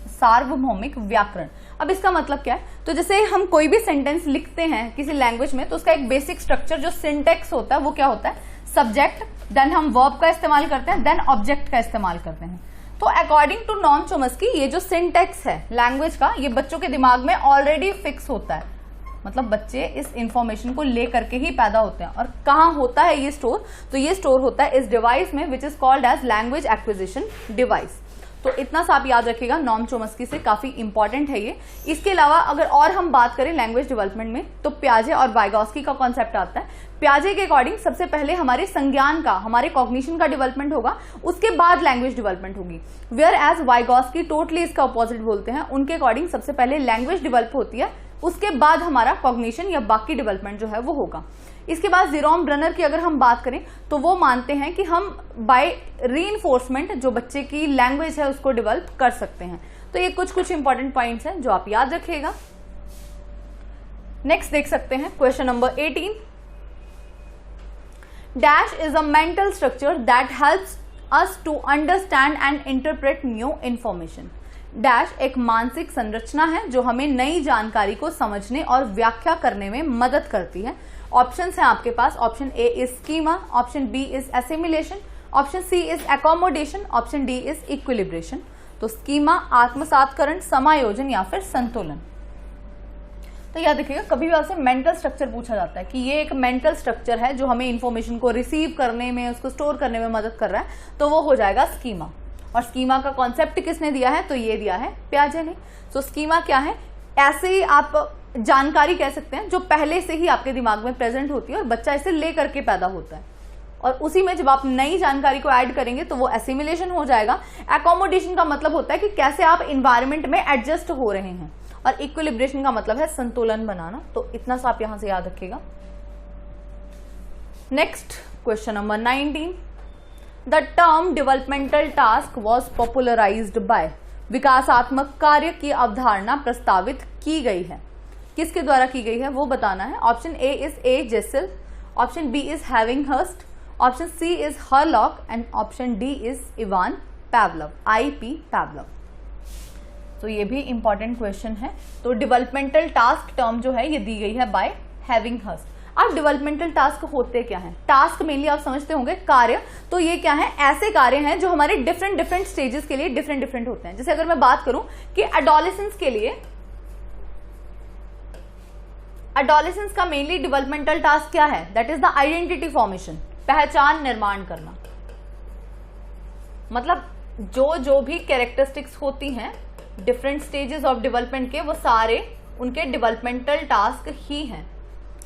सार्वभौमिक व्याकरण। अब इसका मतलब क्या है? तो जैसे हम कोई भी सेंटेंस लिखते हैं किसी लैंग्वेज में, तो उसका एक बेसिक स्ट्रक्चर जो सिंटेक्स होता है वो क्या होता है? सब्जेक्ट, देन हम वर्ब का इस्तेमाल करते हैं, देन ऑब्जेक्ट का इस्तेमाल करते हैं। तो अकॉर्डिंग टू नॉम चॉम्स्की ये जो सिंटेक्स है लैंग्वेज का, ये बच्चों के दिमाग में ऑलरेडी फिक्स होता है। मतलब बच्चे इस इंफॉर्मेशन को लेकर के ही पैदा होते हैं। और कहाँ होता है ये स्टोर? तो ये स्टोर होता है इस डिवाइस में, which is called as language acquisition device. तो इतना सा आप याद रखिएगा, नॉम चॉम्स्की से काफी इंपॉर्टेंट है ये। इसके अलावा अगर और हम बात करें लैंग्वेज डेवलपमेंट में, तो पियाजे और वाइगॉस्की का कॉन्सेप्ट आता है। पियाजे के अकॉर्डिंग सबसे पहले हमारे संज्ञान का, हमारे कॉग्निशन का डेवलपमेंट होगा, उसके बाद लैंग्वेज डेवलपमेंट होगी। वेयर एज वाइगॉस्की टोटली इसका अपोजिट बोलते हैं। उनके अकॉर्डिंग सबसे पहले लैंग्वेज डेवलप होती है, उसके बाद हमारा कॉग्निशन या बाकी डेवलपमेंट जो है वो होगा। इसके बाद जेरोम ब्रनर की अगर हम बात करें तो वो मानते हैं कि हम बाय रीइंफोर्समेंट जो बच्चे की लैंग्वेज है उसको डेवलप कर सकते हैं। तो ये कुछ इंपॉर्टेंट पॉइंट्स हैं जो आप याद रखिएगा। नेक्स्ट देख सकते हैं question number 18। Dash is a mental structure that helps us to understand and interpret new information. Dash एक मानसिक संरचना है जो हमें नई जानकारी को समझने और व्याख्या करने में मदद करती है। ऑप्शंस हैं आपके पास। Option A is schema, option B is assimilation, option C is accommodation, option D is equilibration. तो स्कीमा आत्मसातकरण, समायोजन या फिर संतुलन। तो याद रखिएगा, कभी भी आपसे मेंटल स्ट्रक्चर पूछा जाता है कि ये एक मेंटल स्ट्रक्चर है जो हमें इंफॉर्मेशन को रिसीव करने में, उसको स्टोर करने में मदद कर रहा है, तो वो हो जाएगा स्कीमा। और स्कीमा का कॉन्सेप्ट किसने दिया है? तो ये दिया है पियाजे ने। सो स्कीमा क्या है? ऐसे ही आप जानकारी कह सकते हैं जो पहले से ही आपके दिमाग में प्रेजेंट होती है और बच्चा इसे ले करके पैदा होता है, और उसी में जब आप नई जानकारी को ऐड करेंगे तो वो एसिमिलेशन हो जाएगा। एकोमोडेशन का मतलब होता है कि कैसे आप इन्वायरमेंट में एडजस्ट हो रहे हैं, और इक्विलिब्रेशन का मतलब है संतुलन बनाना। तो इतना सा आप यहां से याद रखिएगा। Next question number 19। The term developmental task was popularized by. विकासात्मक कार्य की अवधारणा प्रस्तावित की गई है, किसके द्वारा की गई है वो बताना है। Option A is A Gesell, option B is Havighurst, option C is Hurlock and option D is Ivan Pavlov, I.P. Pavlov. तो ये भी इंपॉर्टेंट क्वेश्चन है। तो डेवलपमेंटल टास्क टर्म जो है ये दी गई है बाय हैविंगहर्स्ट। अब डेवलपमेंटल टास्क होते क्या हैं? टास्क मेनली आप समझते होंगे कार्य। तो ये क्या है? ऐसे कार्य हैं जो हमारे डिफरेंट स्टेजेस के लिए डिफरेंट होते हैं। जैसे अगर मैं बात करूं कि एडोलेसेंस के लिए, एडोलेसेंस का मेनली डेवलपमेंटल टास्क क्या है? That is the identity formation, पहचान निर्माण करना। मतलब जो भी कैरेक्टरिस्टिक्स होती हैं डिफरेंट स्टेजेस ऑफ डेवलपमेंट के, वो सारे उनके डेवलपमेंटल टास्क ही हैं।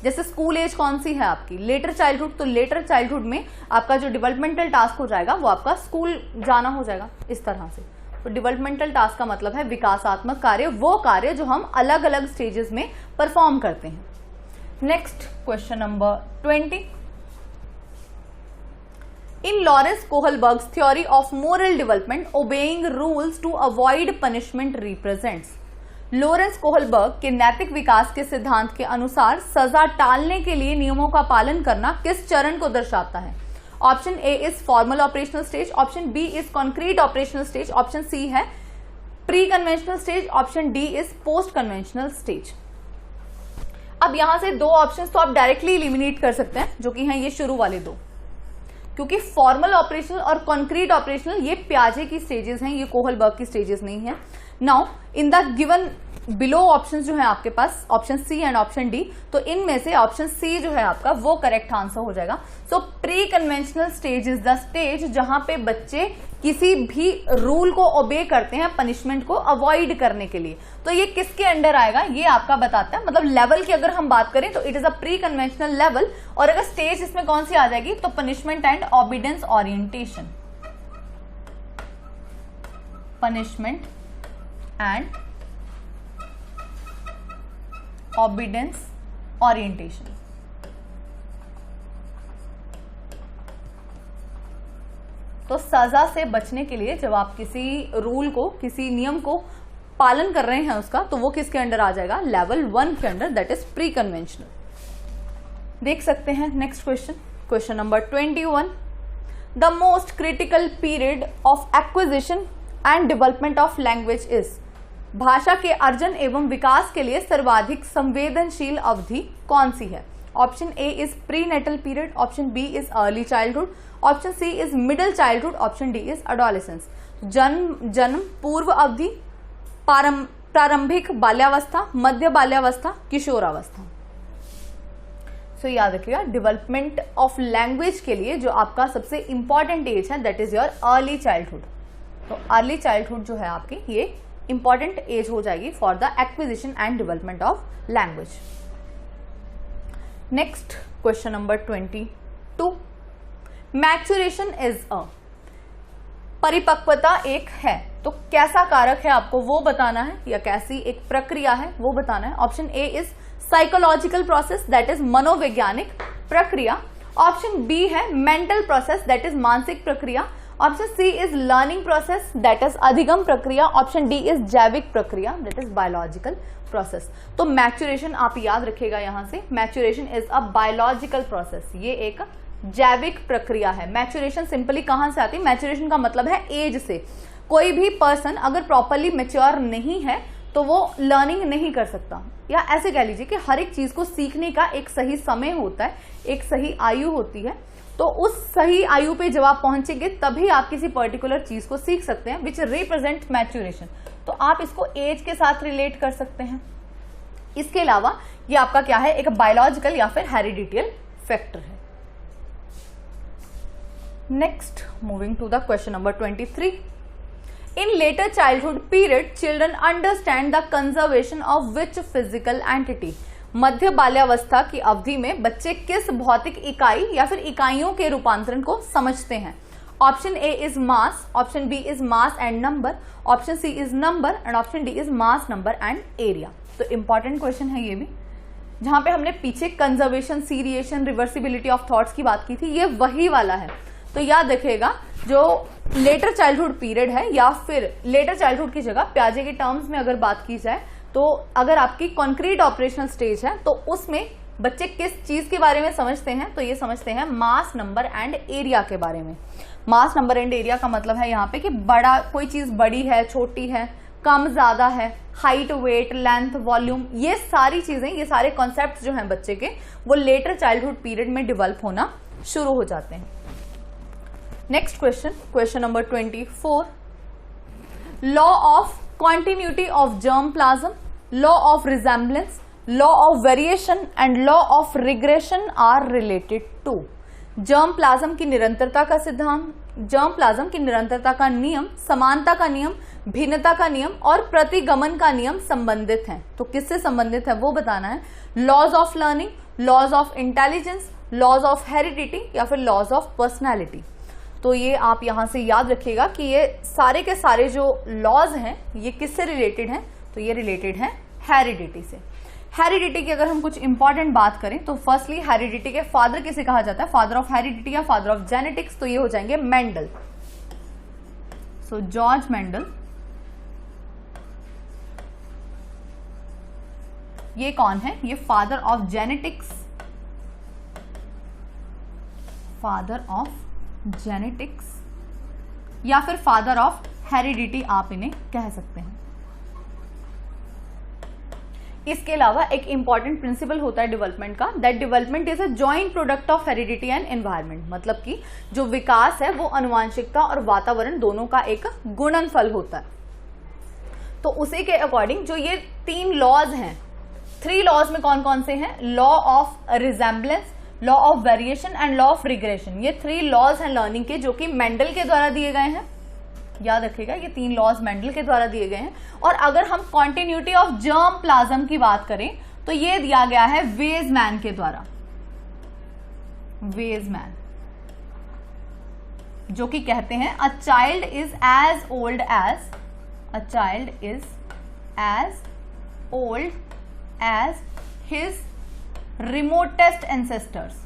जैसे स्कूल एज कौन सी है आपकी, लेटर चाइल्डहुड, तो लेटर चाइल्डहुड में आपका जो डेवलपमेंटल टास्क हो जाएगा वो आपका स्कूल जाना हो जाएगा, इस तरह से। तो डेवलपमेंटल टास्क का मतलब है विकासात्मक कार्य, वो कार्य जो हम अलग अलग स्टेजेस में परफॉर्म करते हैं। Next question number 20। In Lawrence Kohlberg's theory of moral development, obeying rules to avoid punishment represents. Lawrence Kohlberg के नैतिक विकास के सिद्धांत के अनुसार सजा टालने के लिए नियमों का पालन करना किस चरण को दर्शाता है? Option A is formal operational stage, option B is concrete operational stage, option C है pre conventional stage, option D is post conventional stage. अब यहां से दो ऑप्शंस तो आप डायरेक्टली इलिमिनेट कर सकते हैं, जो कि हैं ये शुरू वाले दो, क्योंकि फॉर्मल ऑपरेशनल और कॉन्क्रीट ऑपरेशनल ये पियाजे की स्टेजेस हैं, ये कोहलबर्ग की स्टेजेस नहीं है। Now in the given below options जो है आपके पास option C and option D, तो इनमें से ऑप्शन सी जो है आपका वो करेक्ट आंसर हो जाएगा। सो pre conventional stage is the stage जहां पे बच्चे किसी भी रूल को ओबे करते हैं पनिशमेंट को अवॉइड करने के लिए। तो ये किसके अंडर आएगा ये आपका बताता है, मतलब लेवल की अगर हम बात करें तो it is a pre conventional level, और अगर स्टेज इसमें कौन सी आ जाएगी तो punishment and obedience orientation, punishment and obedience orientation. तो सजा से बचने के लिए जब आप किसी रूल को, किसी नियम को पालन कर रहे हैं उसका, तो वो किसके अंडर आ जाएगा? लेवल 1 के under, that is pre conventional. देख सकते हैं next question, question number 21। The most critical period of acquisition and development of language is. भाषा के अर्जन एवं विकास के लिए सर्वाधिक संवेदनशील अवधि कौन सी है? Option A is pre natal period, option B is early childhood, option C is middle childhood, option D is adolescence. जन्म पूर्व अवधि, प्रारंभिक बाल्यावस्था, मध्य बाल्यावस्था, किशोरावस्था। सो याद रखिएगा डेवलपमेंट ऑफ लैंग्वेज के लिए जो आपका सबसे इंपॉर्टेंट एज है that is your early childhood. तो अर्ली चाइल्डहुड जो है आपकी ये इंपॉर्टेंट एज हो जाएगी for the acquisition and development of language. Next question number 22। Maturation is अ। परिपक्वता एक है, तो कैसा कारक है आपको वो बताना है, या कैसी एक प्रक्रिया है वो बताना है। Option A is psychological process, that is मनोवैज्ञानिक प्रक्रिया। ऑप्शन बी है मेंटल प्रोसेस, दैट इज मानसिक प्रक्रिया। Option C is learning process, that is अधिगम प्रक्रिया। ऑप्शन डी इज जैविक प्रक्रिया, दैट इज बायोलॉजिकल प्रोसेस। तो मैच्योरेशन आप याद रखिएगा यहां से, maturation is a biological process, ये एक जैविक प्रक्रिया है। मैच्योरेशन सिंपली कहां से आती है? मैच्योरेशन का मतलब है एज से। कोई भी पर्सन अगर प्रॉपरली मैच्योर नहीं है तो वो लर्निंग नहीं कर सकता, या ऐसे कह लीजिए कि हर एक चीज को सीखने का एक सही समय होता है, एक सही आयु होती है। तो उस सही आयु पे जब आप पहुंचेंगे तभी आप किसी पर्टिकुलर चीज को सीख सकते हैं, विच रिप्रेजेंट मैच्योरेशन। तो आप इसको एज के साथ रिलेट कर सकते हैं। इसके अलावा ये आपका क्या है? एक बायोलॉजिकल या फिर हेरिडिटियल फैक्टर है। Next moving to the question number 23। In later childhood period children understand the conservation of which physical entity. मध्य बाल्यावस्था की अवधि में बच्चे किस भौतिक इकाई या फिर इकाइयों के रूपांतरण को समझते हैं? Option A is mass, option B is mass and number, option C is number and option D is mass, number and area. तो इंपॉर्टेंट क्वेश्चन है ये भी, जहां पे हमने पीछे conservation, seriation, reversibility of thoughts की बात की थी, ये वही वाला है। तो याद रखिएगा जो लेटर चाइल्डहुड पीरियड है, या फिर लेटर चाइल्डहुड की जगह पियाजे के टर्म्स में अगर बात की जाए तो अगर आपकी कॉन्क्रीट ऑपरेशनल स्टेज है तो उसमें बच्चे किस चीज के बारे में समझते हैं? तो ये समझते हैं मास, नंबर एंड एरिया के बारे में। मास, नंबर एंड एरिया का मतलब है यहाँ पे कि बड़ा, कोई चीज बड़ी है, छोटी है, कम ज्यादा है, हाइट, वेट, लेंथ, वॉल्यूम, ये सारी चीजें, ये सारे कॉन्सेप्ट जो हैं बच्चे के वो लेटर चाइल्डहुड पीरियड में डेवलप होना शुरू हो जाते हैं। Next question, question number 24। Law of continuity of germ plasm, law of resemblance, law of variation and law of regression are related to। germ plasm की निरंतरता का सिद्धांत, जर्म प्लाज्म की निरंतरता का नियम, समानता का नियम, भिन्नता का नियम और प्रतिगमन का नियम संबंधित हैं। तो किससे संबंधित है वो बताना है। Laws of learning, laws of intelligence, laws of heredity या फिर लॉज ऑफ पर्सनैलिटी। तो ये आप यहां से याद रखिएगा कि ये सारे के सारे जो लॉज हैं ये किससे रिलेटेड हैं, तो ये रिलेटेड है हेरिडिटी से। हेरिडिटी की अगर हम कुछ इंपॉर्टेंट बात करें तो फर्स्टली हेरिडिटी के फादर किसे कहा जाता है, फादर ऑफ हेरिडिटी या फादर ऑफ जेनेटिक्स, तो ये हो जाएंगे मेंडल। सो जॉर्ज मेंडल, ये कौन है, ये father of genetics, father of genetics या फिर फादर ऑफ हेरिडिटी आप इन्हें कह सकते हैं। इसके अलावा एक इंपॉर्टेंट प्रिंसिपल होता है डेवलपमेंट का, that development is a joint product of heredity and environment. मतलब कि जो विकास है वो आनुवांशिकता और वातावरण दोनों का एक गुणनफल होता है। तो उसी के अकॉर्डिंग जो ये 3 लॉज हैं, 3 लॉज में कौन कौन से हैं, law of resemblance, law of variation and law of regression. ये 3 लॉज हैं लर्निंग के जो कि मेंडल के द्वारा दिए गए हैं। याद रखिएगा ये 3 लॉज मेंडल के द्वारा दिए गए हैं। और अगर हम कॉन्टिन्यूटी ऑफ जर्म प्लाज्म की बात करें तो ये दिया गया है वेजमैन के द्वारा, वेजमैन, जो कि कहते हैं a child is as old as, a child is as old as his remotest ancestors.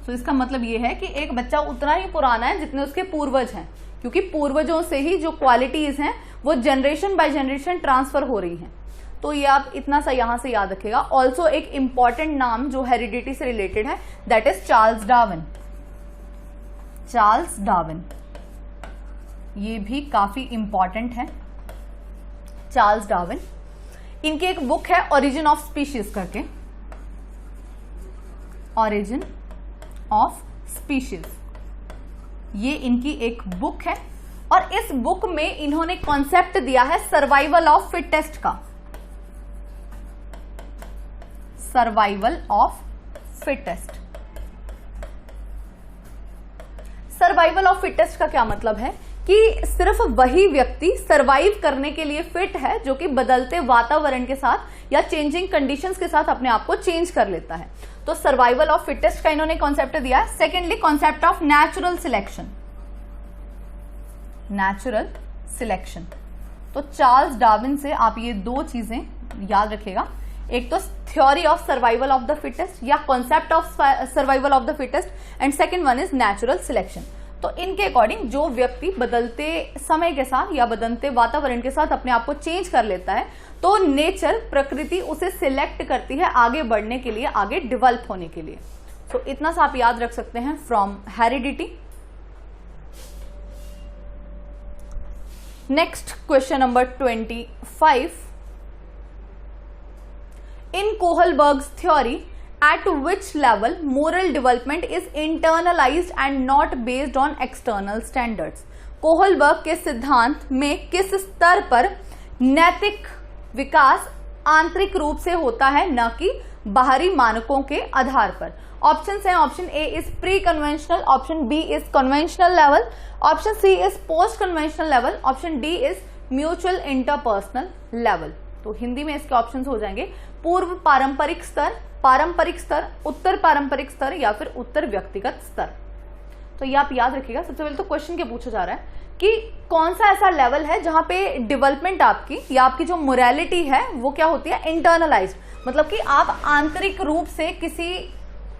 तो इसका मतलब यह है कि एक बच्चा उतना ही पुराना है जितने उसके पूर्वज हैं, क्योंकि पूर्वजों से ही जो क्वालिटीज हैं वो जनरेशन बाय जनरेशन ट्रांसफर हो रही हैं। तो ये आप इतना सा यहां से याद रखिएगा। ऑल्सो एक इंपॉर्टेंट नाम जो हेरिडिटी से रिलेटेड है that is Charles Darwin. Charles Darwin ये भी काफी इंपॉर्टेंट है। चार्ल्स डार्विन, इनकी एक बुक है ओरिजिन ऑफ स्पीशीज करके, ओरिजिन ऑफ स्पीशीज, ये इनकी एक बुक है। और इस बुक में इन्होंने कॉन्सेप्ट दिया है सर्वाइवल ऑफ फिटेस्ट का। Survival of fittest, survival of fittest का क्या मतलब है कि सिर्फ वही व्यक्ति सरवाइव करने के लिए फिट है जो कि बदलते वातावरण के साथ या चेंजिंग कंडीशंस के साथ अपने आप को चेंज कर लेता है। तो सर्वाइवल ऑफ फिटेस्ट का इन्होंने कॉन्सेप्ट दिया है। Secondly concept of natural selection, natural selection. तो चार्ल्स डार्विन से आप ये 2 चीजें याद रखिएगा, एक तो theory of survival of the fittest या concept of survival of the fittest and second one is natural selection. तो इनके अकॉर्डिंग जो व्यक्ति बदलते समय के साथ या बदलते वातावरण के साथ अपने आप को चेंज कर लेता है तो नेचर, प्रकृति उसे सिलेक्ट करती है आगे बढ़ने के लिए, आगे डेवलप होने के लिए। तो इतना सा आप याद रख सकते हैं from heredity. Next question number 25, in Kohlberg's theory at which level moral development is internalized and not based on external standards। Kohlberg के सिद्धांत में किस स्तर पर नैतिक विकास आंतरिक रूप से होता है, न कि बाहरी मानकों के आधार पर। ऑप्शन है, option A is pre conventional, option B is conventional level, option C is post conventional level, option D is mutual interpersonal level. तो हिंदी में इसके ऑप्शंस हो जाएंगे पूर्व पारंपरिक स्तर, पारंपरिक स्तर, उत्तर पारंपरिक स्तर या फिर उत्तर व्यक्तिगत स्तर। तो ये आप याद रखिएगा। सबसे पहले तो क्वेश्चन क्या पूछा जा रहा है कि कौन सा ऐसा लेवल है जहां पे डेवलपमेंट आपकी या आपकी जो मोरालिटी है वो क्या होती है, इंटरनलाइज्ड, मतलब कि आप आंतरिक रूप से किसी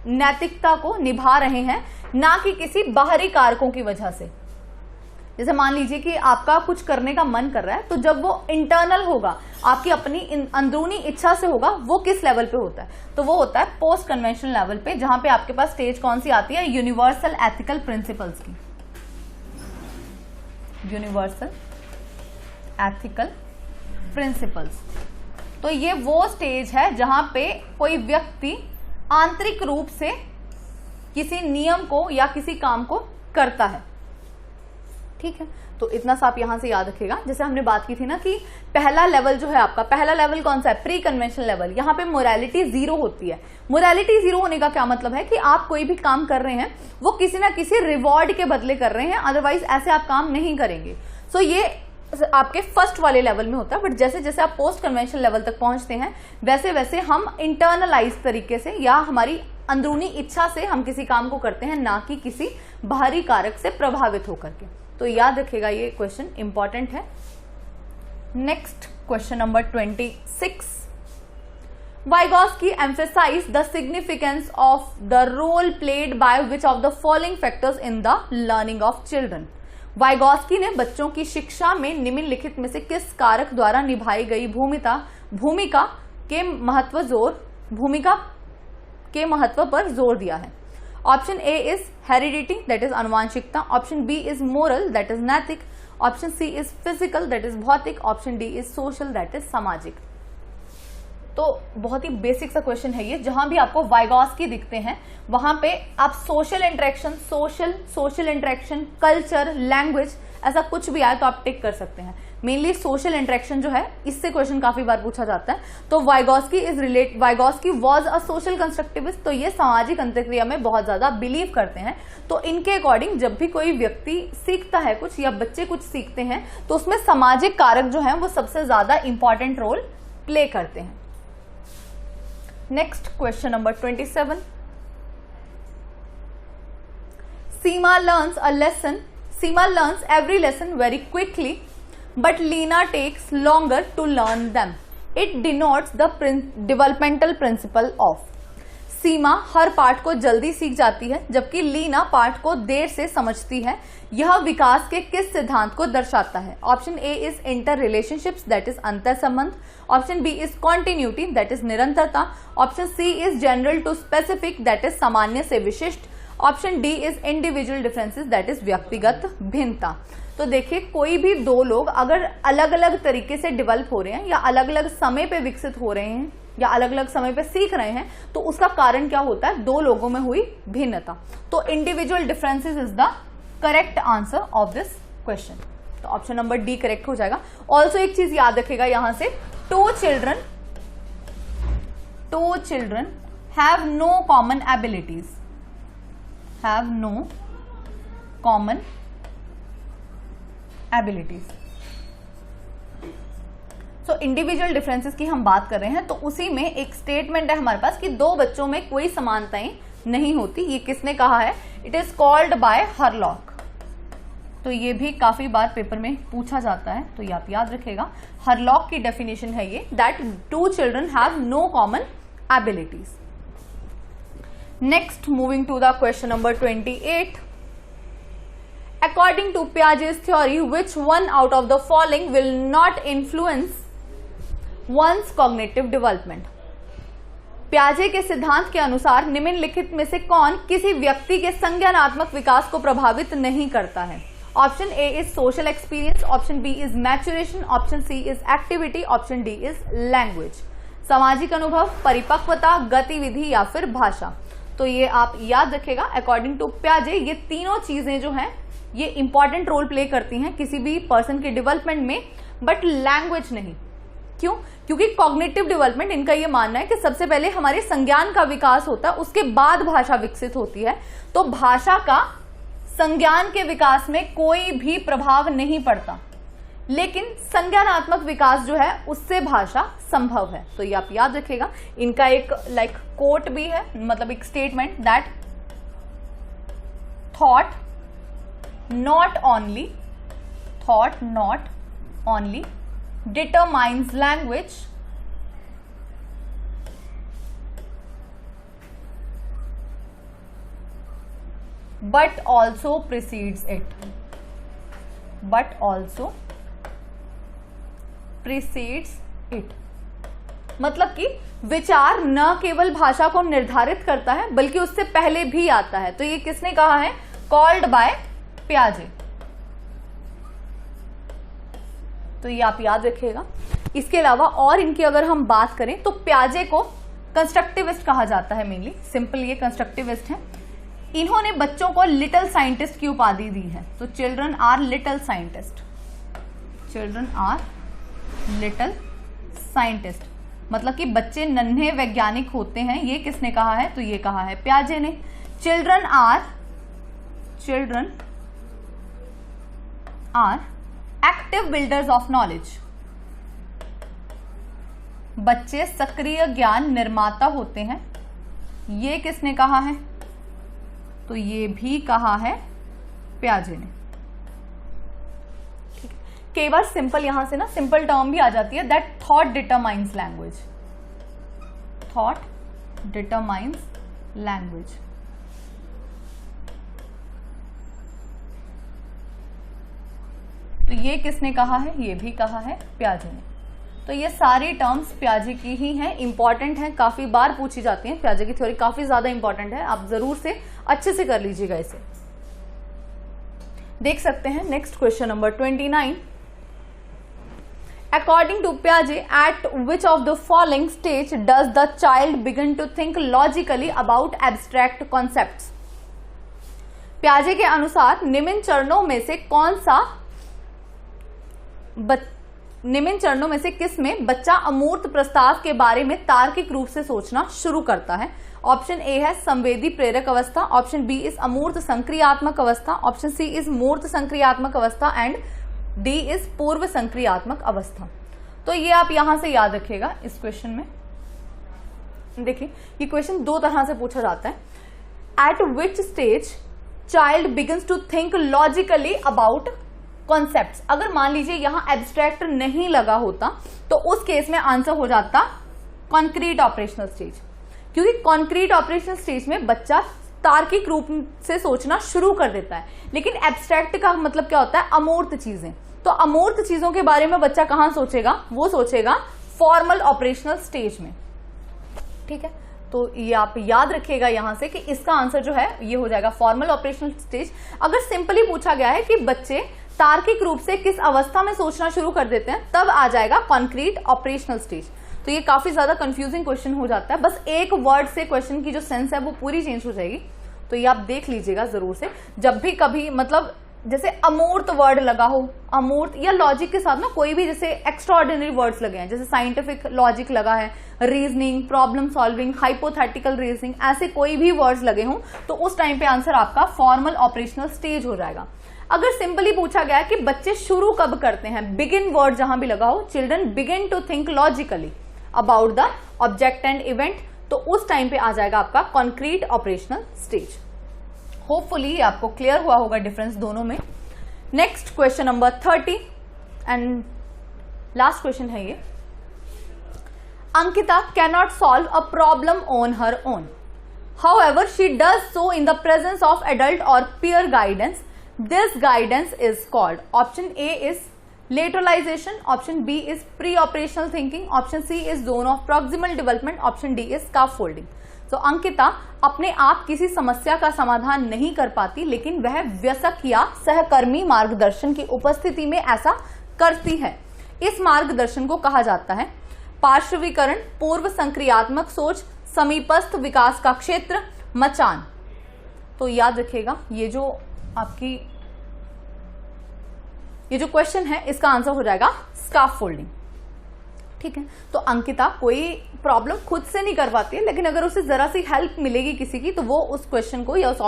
नैतिकता को निभा रहे हैं, ना कि किसी बाहरी कारकों की वजह से। जैसे मान लीजिए कि आपका कुछ करने का मन कर रहा है, तो जब वो इंटरनल होगा, आपकी अपनी अंदरूनी इच्छा से होगा, वो किस लेवल पे होता है, तो वो होता है पोस्ट कन्वेंशनल लेवल पे, जहां पे आपके पास स्टेज कौन सी आती है, यूनिवर्सल एथिकल प्रिंसिपल्स की, यूनिवर्सल एथिकल प्रिंसिपल्स। तो ये वो स्टेज है जहां पे कोई व्यक्ति आंतरिक रूप से किसी नियम को या किसी काम को करता है। ठीक है, तो इतना सा आप यहां से याद रखिएगा। जैसे हमने बात की थी ना कि पहला लेवल जो है आपका, पहला लेवल कौन सा है, प्री कन्वेंशनल लेवल। यहाँ पे मोरालिटी 0 होती है। मोरालिटी 0 होने का क्या मतलब है कि आप कोई भी काम कर रहे हैं वो किसी ना किसी रिवॉर्ड के बदले कर रहे हैं, अदरवाइज ऐसे आप काम नहीं करेंगे। सो ये आपके फर्स्ट वाले लेवल में होता है। बट जैसे जैसे आप पोस्ट कन्वेंशनल लेवल तक पहुंचते हैं वैसे वैसे हम इंटरनलाइज तरीके से या हमारी अंदरूनी इच्छा से हम किसी काम को करते हैं, ना कि किसी बाहरी कारक से प्रभावित होकर के। तो याद रखिएगा, ये क्वेश्चन इंपॉर्टेंट है। Next question number 26। Vygotsky emphasized the significance of the role played by which of the following factors in the learning of children? Vygotsky ने बच्चों की शिक्षा में निम्नलिखित में से किस कारक द्वारा निभाई गई भूमिका के महत्व पर जोर दिया है? Option A is heredity, that is अनुवांशिकता। Option B is moral, that is नैतिक। Option C is physical, that is भौतिक। Option D is social, that is सामाजिक। तो बहुत ही बेसिक सा क्वेश्चन है ये। जहां भी आपको वाइगॉस्की दिखते हैं वहां पे आप सोशल इंटरेक्शन, कल्चर, लैंग्वेज, ऐसा कुछ भी आए तो आप टिक कर सकते हैं। मेनली सोशल इंटरेक्शन जो है इससे क्वेश्चन काफी बार पूछा जाता है। तो Vygotsky was a social constructivist, तो ये सामाजिक अंतःक्रिया में बहुत ज्यादा बिलीव करते हैं। तो इनके अकॉर्डिंग जब भी कोई व्यक्ति सीखता है कुछ या बच्चे कुछ सीखते हैं तो उसमें सामाजिक कारक जो है वो सबसे ज्यादा इंपॉर्टेंट रोल प्ले करते हैं। Next question number 27। Seema learns every lesson very quickly, but Lena takes longer to learn them. It denotes the developmental principle of. सीमा हर पाठ को जल्दी सीख जाती है जबकि लीना पाठ को देर से समझती है। यह विकास के किस सिद्धांत को दर्शाता है? Option A is inter relationships, that is अंतर संबंध। Option B is continuity, that is निरंतरता। Option C is general to specific, that is सामान्य से विशिष्ट। Option D is individual differences, that is व्यक्तिगत भिन्नता। तो देखिए, कोई भी दो लोग अगर अलग अलग तरीके से डेवलप हो रहे हैं या अलग अलग समय पे विकसित हो रहे हैं या अलग अलग समय पे सीख रहे हैं तो उसका कारण क्या होता है? दो लोगों में हुई भिन्नता। तो individual differences is the correct answer of this question. तो ऑप्शन नंबर डी करेक्ट हो जाएगा। ऑल्सो एक चीज याद रखेगा यहां से, two children have no common abilities, have no common abilities। So individual differences की हम बात कर रहे हैं तो उसी में एक स्टेटमेंट है हमारे पास कि दो बच्चों में कोई समानताएं नहीं होती। ये किसने कहा है? It is called by Hurlock. तो ये भी काफी बार पेपर में पूछा जाता है, तो ये आप याद रखेगा। हरलॉक की डेफिनेशन है ये, that two children have no common abilities. Next, moving to the question number 28. According to Piaget's theory, which one out of the following will not influence one's cognitive development? प्याजे के सिद्धांत के अनुसार निम्नलिखित में से कौन किसी व्यक्ति के संज्ञानात्मक विकास को प्रभावित नहीं करता है? Option A is social experience, option B is maturation, option C is activity, option D is language. सामाजिक अनुभव, परिपक्वता, गतिविधि या फिर भाषा। तो ये आप याद रखेगा, अकॉर्डिंग टू प्याजे ये तीनों चीजें जो हैं ये इंपॉर्टेंट रोल प्ले करती हैं किसी भी पर्सन के डेवलपमेंट में, बट लैंग्वेज नहीं। क्यों? क्योंकि कॉग्निटिव डेवलपमेंट इनका ये मानना है कि सबसे पहले हमारे संज्ञान का विकास होता है, उसके बाद भाषा विकसित होती है। तो भाषा का संज्ञान के विकास में कोई भी प्रभाव नहीं पड़ता, लेकिन संज्ञानात्मक विकास जो है उससे भाषा संभव है। तो ये आप याद रखिएगा। इनका एक कोट भी है, मतलब एक statement, that thought not only determines language but also precedes it। मतलब कि विचार न केवल भाषा को निर्धारित करता है बल्कि उससे पहले भी आता है। तो ये किसने कहा है? कॉल्ड बाय प्याजे। तो ये आप याद रखिएगा। इसके अलावा और इनकी अगर हम बात करें तो प्याजे को कंस्ट्रक्टिविस्ट कहा जाता है। मेनली सिंपल ये कंस्ट्रक्टिविस्ट है। इन्होंने बच्चों को लिटिल साइंटिस्ट की उपाधि दी है। तो children are little scientist, children are little scientist, मतलब कि बच्चे नन्हे वैज्ञानिक होते हैं। ये किसने कहा है? तो ये कहा है पियाजे ने। Children are active builders of knowledge, बच्चे सक्रिय ज्ञान निर्माता होते हैं। ये किसने कहा है? तो ये भी कहा है पियाजे ने। कई बार सिंपल, यहां से ना सिंपल टर्म भी आ जाती है, that thought determines language, thought determines language. तो ये किसने कहा है? ये भी कहा है पियाजे ने। तो ये सारी टर्म्स पियाजे की ही हैं, इंपॉर्टेंट हैं, काफी बार पूछी जाती हैं। पियाजे की थ्योरी काफी ज्यादा इंपॉर्टेंट है, आप जरूर से अच्छे से कर लीजिएगा इसे। देख सकते हैं next question number 29। According to Piaget, at which of the following stage does the child begin to think logically about abstract concepts? पियाजे के अनुसार निम्न चरणों में से किस में बच्चा अमूर्त प्रस्ताव के बारे में तार्किक रूप से सोचना शुरू करता है? ऑप्शन ए है संवेदी प्रेरक अवस्था, ऑप्शन बी इज अमूर्त संक्रियात्मक अवस्था, ऑप्शन सी इज मूर्त संक्रियात्मक अवस्था एंड डी इज पूर्व संक्रियात्मक अवस्था। तो ये आप यहां से याद रखिएगा इस क्वेश्चन में। देखिए ये क्वेश्चन दो तरह से पूछा जाता है। At which stage child begins to think logically about concepts. अगर मान लीजिए यहां एब्स्ट्रैक्ट नहीं लगा होता तो उस केस में आंसर हो जाता कॉन्क्रीट ऑपरेशनल स्टेज, क्योंकि कॉन्क्रीट ऑपरेशनल स्टेज में बच्चा तार्किक रूप से सोचना शुरू कर देता है। लेकिन एब्स्ट्रैक्ट का मतलब क्या होता है? अमूर्त चीजें। तो अमूर्त चीजों के बारे में बच्चा कहां सोचेगा? वो सोचेगा फॉर्मल ऑपरेशनल स्टेज में। ठीक है, तो ये आप याद रखिएगा यहां से कि इसका आंसर जो है ये हो जाएगा फॉर्मल ऑपरेशनल स्टेज। अगर सिंपली पूछा गया है कि बच्चे तार्किक रूप से किस अवस्था में सोचना शुरू कर देते हैं, तब आ जाएगा कॉन्क्रीट ऑपरेशनल स्टेज। तो ये काफी ज्यादा कंफ्यूजिंग क्वेश्चन हो जाता है, बस एक वर्ड से क्वेश्चन की जो सेंस है वो पूरी चेंज हो जाएगी। तो ये आप देख लीजिएगा जरूर से, जब भी कभी मतलब जैसे अमूर्त वर्ड लगा हो, अमूर्त या लॉजिक के साथ ना कोई भी जैसे एक्स्ट्राऑर्डिनरी वर्ड्स लगे हैं, जैसे साइंटिफिक लॉजिक लगा है, reasoning, problem solving, hypothetical reasoning, ऐसे कोई भी वर्ड्स लगे हों तो उस टाइम पे आंसर आपका फॉर्मल ऑपरेशनल स्टेज हो जाएगा। अगर सिंपली पूछा गया कि बच्चे शुरू कब करते हैं, बिगिन वर्ड जहां भी लगा हो, children begin to think logically about the object and event, तो उस टाइम पे आ जाएगा आपका कॉन्क्रीट ऑपरेशनल स्टेज। होपफुली आपको क्लियर हुआ होगा डिफरेंस दोनों में। Next question number 30 and last question है ये। Ankita cannot solve a problem on her own, however she does so in the presence of adult और peer guidance. This guidance is called, option A is lateralization, option B is pre-operational thinking, option C is zone of proximal development, option D is scaffolding. तो अंकिता अपने आप किसी समस्या का समाधान नहीं कर पाती, लेकिन वह वयस्क या सहकर्मी मार्गदर्शन की उपस्थिति में ऐसा करती है। इस मार्गदर्शन को कहा जाता है पार्श्वीकरण, पूर्व संक्रियात्मक सोच, समीपस्थ विकास का क्षेत्र, मचान। तो याद रखिएगा ये जो क्वेश्चन है इसका आंसर हो जाएगा स्काफोल्डिंग। ठीक है, तो अंकिता कोई प्रॉब्लम खुद से नहीं कर पाती है, लेकिन अगर उसे जरा सी हेल्प मिलेगी किसी की तो वो उस क्वेश्चन को या उस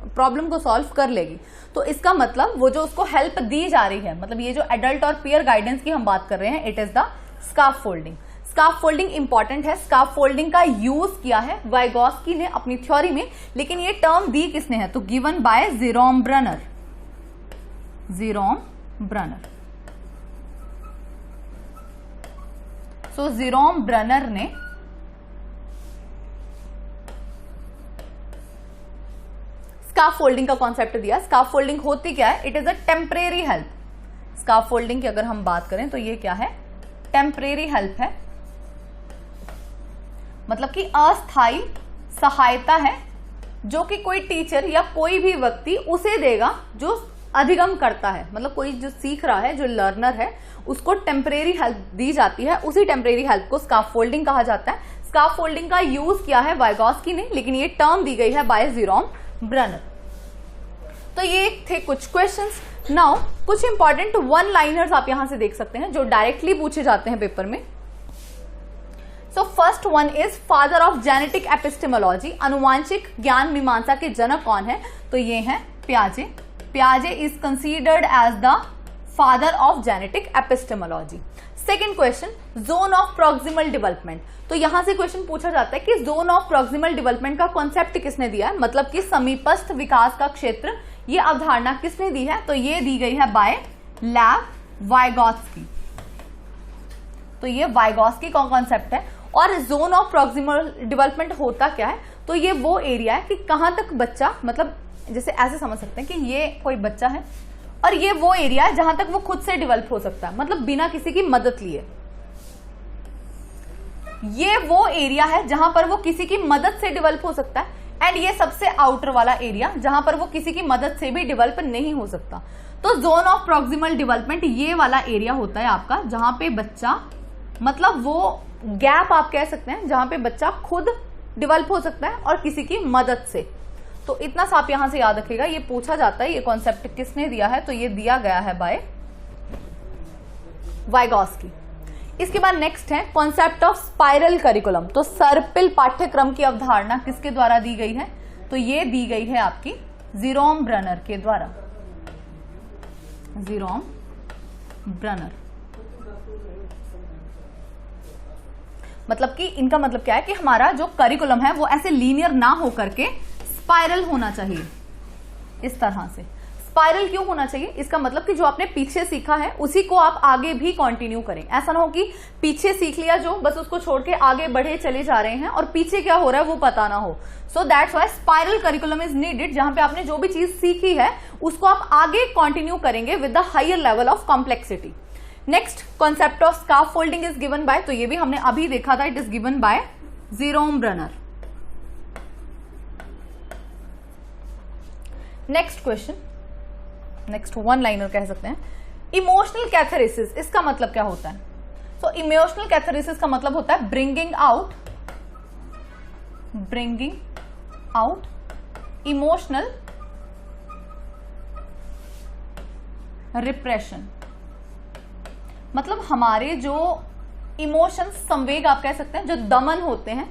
प्रॉब्लम को सॉल्व कर लेगी। तो इसका मतलब वो जो उसको हेल्प दी जा रही है, मतलब ये जो एडल्ट और पीयर गाइडेंस की हम बात कर रहे हैं, it is the scaffolding. Scaffolding important है। स्काफोल्डिंग का यूज किया है वाइगॉस्की ने अपनी थ्योरी में, लेकिन ये टर्म दी किसने है? तो given by Jerome Bruner. So Jerome Bruner ने स्काफोल्डिंग का कॉन्सेप्ट दिया। स्काफोल्डिंग होती क्या है? It is a temporary help. Scaffolding की अगर हम बात करें तो ये क्या है? टेम्परेरी हेल्प है, मतलब कि अस्थायी सहायता है जो कि कोई टीचर या कोई भी व्यक्ति उसे देगा जो अधिगम करता है, मतलब कोई जो सीख रहा है, जो लर्नर है, उसको टेम्परेरी हेल्प दी जाती है। उसी टेम्परेरी हेल्प को स्काफोल्डिंग कहा जाता है। स्काफोल्डिंग का यूज किया है वाइगॉस्की ने, लेकिन ये टर्म दी गई है बाय जेरोम ब्रनर। तो ये थे कुछ क्वेश्चंस। नाउ कुछ इंपॉर्टेंट वन लाइनर्स आप यहां से देख सकते हैं जो डायरेक्टली पूछे जाते हैं पेपर में। So first one is father of genetic epistemology, अनुवांशिक ज्ञान मीमांसा के जनक कौन है? तो ये हैं पियाजे। पियाजे is considered as the father of genetic epistemology. Second question, zone of proximal development. तो यहां से क्वेश्चन पूछा जाता है कि जोन ऑफ प्रॉक्सिमल डेवलपमेंट का कॉन्सेप्ट किसने दिया है, मतलब कि समीपस्थ विकास का क्षेत्र, ये अवधारणा किसने दी है? तो ये दी गई है बाय लेव वाइगॉत्स्की। तो ये वाइगॉत्स्की का कॉन्सेप्ट है। और जोन ऑफ प्रॉक्सिमल डेवलपमेंट होता क्या है? तो ये वो एरिया है कि कहां तक बच्चा, मतलब जैसे ऐसे समझ सकते हैं कि ये कोई बच्चा है और ये वो एरिया है जहां तक वो खुद से डेवलप हो सकता है, मतलब बिना किसी की मदद लिए। ये वो एरिया है जहां पर वो किसी की मदद से डेवलप हो सकता है, एंड ये सबसे आउटर वाला एरिया जहां पर वो किसी की मदद से भी डेवलप नहीं हो सकता। तो जोन ऑफ प्रॉक्सिमल डेवलपमेंट ये वाला एरिया होता है आपका जहां पे बच्चा, मतलब वो गैप आप कह सकते हैं जहां पे बच्चा खुद डेवलप हो सकता है और किसी की मदद से। तो इतना सा आप यहां से याद रखिएगा, ये पूछा जाता है ये कॉन्सेप्ट किसने दिया है? तो ये दिया गया है बाय वाइगॉत्स्की। इसके बाद नेक्स्ट है कॉन्सेप्ट ऑफ स्पाइरल करिकुलम। तो सर्पिल पाठ्यक्रम की अवधारणा किसके द्वारा दी गई है? तो ये दी गई है आपकी जेरोम ब्रनर के द्वारा। जेरोम ब्रनर, मतलब कि इनका मतलब क्या है कि हमारा जो करिकुलम है वो ऐसे लीनियर ना हो करके स्पाइरल होना चाहिए। इस तरह से स्पाइरल क्यों होना चाहिए? इसका मतलब कि जो आपने पीछे सीखा है उसी को आप आगे भी कंटिन्यू करें। ऐसा ना हो कि पीछे सीख लिया जो, बस उसको छोड़ के आगे बढ़े चले जा रहे हैं और पीछे क्या हो रहा है वो पता ना हो। So that's why spiral curriculum is needed, जहां पे आपने जो भी चीज सीखी है उसको आप आगे कंटिन्यू करेंगे with the higher level of complexity. Next concept of scaffolding is given by, तो ये भी हमने अभी देखा था, it is given by Jerome Bruner. Next question, next one liner कह सकते हैं, इमोशनल कैथेरेसिस, इसका मतलब क्या होता है? तो इमोशनल कैथेरेसिस का मतलब होता है ब्रिंगिंग आउट इमोशनल रिप्रेशन। मतलब हमारे जो इमोशंस, संवेग आप कह सकते हैं, जो दमन होते हैं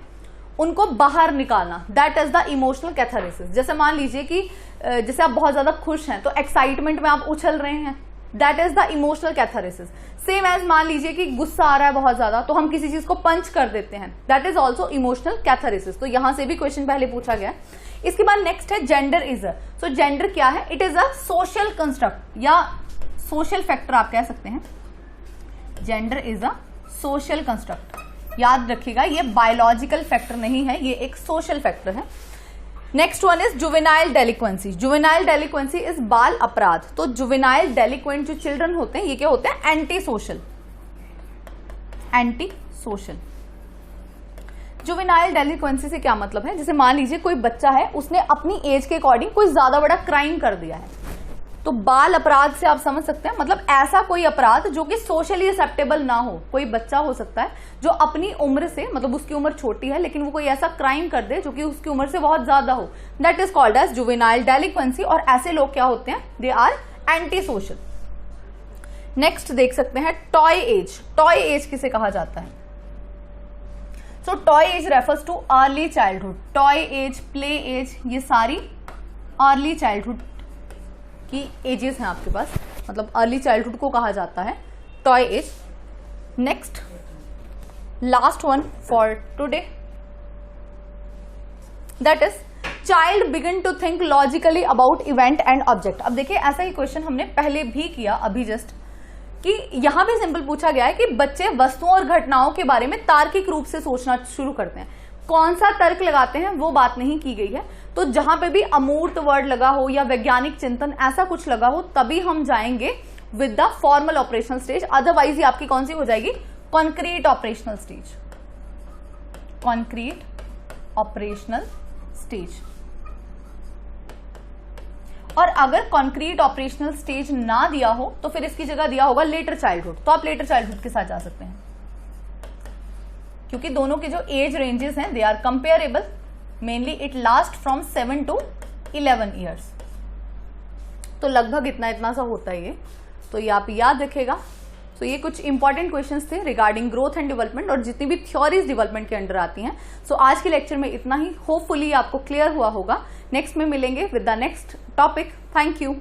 उनको बाहर निकालना, दैट इज द इमोशनल कैथेरेसिस। जैसे मान लीजिए कि जैसे आप बहुत ज्यादा खुश हैं तो एक्साइटमेंट में आप उछल रहे हैं, that is the emotional catharsis. Same as मान लीजिए कि गुस्सा आ रहा है बहुत ज्यादा तो हम किसी चीज को पंच कर देते हैं, दैट इज ऑल्सो इमोशनल कैथेरेसिस। तो यहां से भी क्वेश्चन पहले पूछा गया। इसके बाद नेक्स्ट है gender is a. So gender क्या है? It is a social construct या सोशल फैक्टर आप कह सकते हैं। Gender is a social construct, याद रखिएगा ये बायोलॉजिकल फैक्टर नहीं है, ये एक सोशल फैक्टर है। Next one is juvenile delinquency. Juvenile delinquency is बाल अपराध। तो जुवेनाइल डेलिक्वेंट जो चिल्ड्रन होते हैं ये क्या होते हैं? Anti social. जुवेनाइल डेलिक्वेंसी से क्या मतलब है? जैसे मान लीजिए कोई बच्चा है, उसने अपनी एज के अकॉर्डिंग कोई ज्यादा बड़ा क्राइम कर दिया है, तो बाल अपराध से आप समझ सकते हैं, मतलब ऐसा कोई अपराध जो कि सोशली एक्सेप्टेबल ना हो। कोई बच्चा हो सकता है जो अपनी उम्र से, मतलब उसकी उम्र छोटी है लेकिन वो कोई ऐसा क्राइम कर दे जो कि उसकी उम्र से बहुत ज्यादा हो, that is called as juvenile delinquency. और ऐसे लोग क्या होते हैं? They are anti social. Next देख सकते हैं टॉय एज। टॉय एज किसे कहा जाता है? So toy age refers to early childhood. Toy age, play age, ये सारी अर्ली चाइल्डहुड की एजेस हैं आपके पास, मतलब अर्ली चाइल्डहुड को कहा जाता है toy age. Next last one for today, that is child begin to think logically about event and object. अब देखिए ऐसा ही क्वेश्चन हमने पहले भी किया अभी जस्ट, कि यहां भी सिंपल पूछा गया है कि बच्चे वस्तुओं और घटनाओं के बारे में तार्किक रूप से सोचना शुरू करते हैं। कौन सा तर्क लगाते हैं वो बात नहीं की गई है। तो जहां पे भी अमूर्त वर्ड लगा हो या वैज्ञानिक चिंतन ऐसा कुछ लगा हो तभी हम जाएंगे with the formal operational stage, otherwise ये आपकी कौन सी हो जाएगी? Concrete operational stage. Concrete operational stage. और अगर कॉन्क्रीट ऑपरेशनल स्टेज ना दिया हो तो फिर इसकी जगह दिया होगा लेटर चाइल्डहुड, तो आप लेटर चाइल्डहुड के साथ जा सकते हैं, क्योंकि दोनों के जो एज रेंजेस हैं they are comparable. Mainly it last from 7 to 11 years. तो लगभग इतना सा होता है ये, तो ये आप याद रखेगा। तो ये कुछ इंपॉर्टेंट क्वेश्चंस थे रिगार्डिंग ग्रोथ एंड डेवलपमेंट और जितनी भी थ्योरीज डेवलपमेंट के अंडर आती हैं। सो आज के लेक्चर में इतना ही, होपफुली आपको क्लियर हुआ होगा। नेक्स्ट में मिलेंगे with the next topic. Thank you.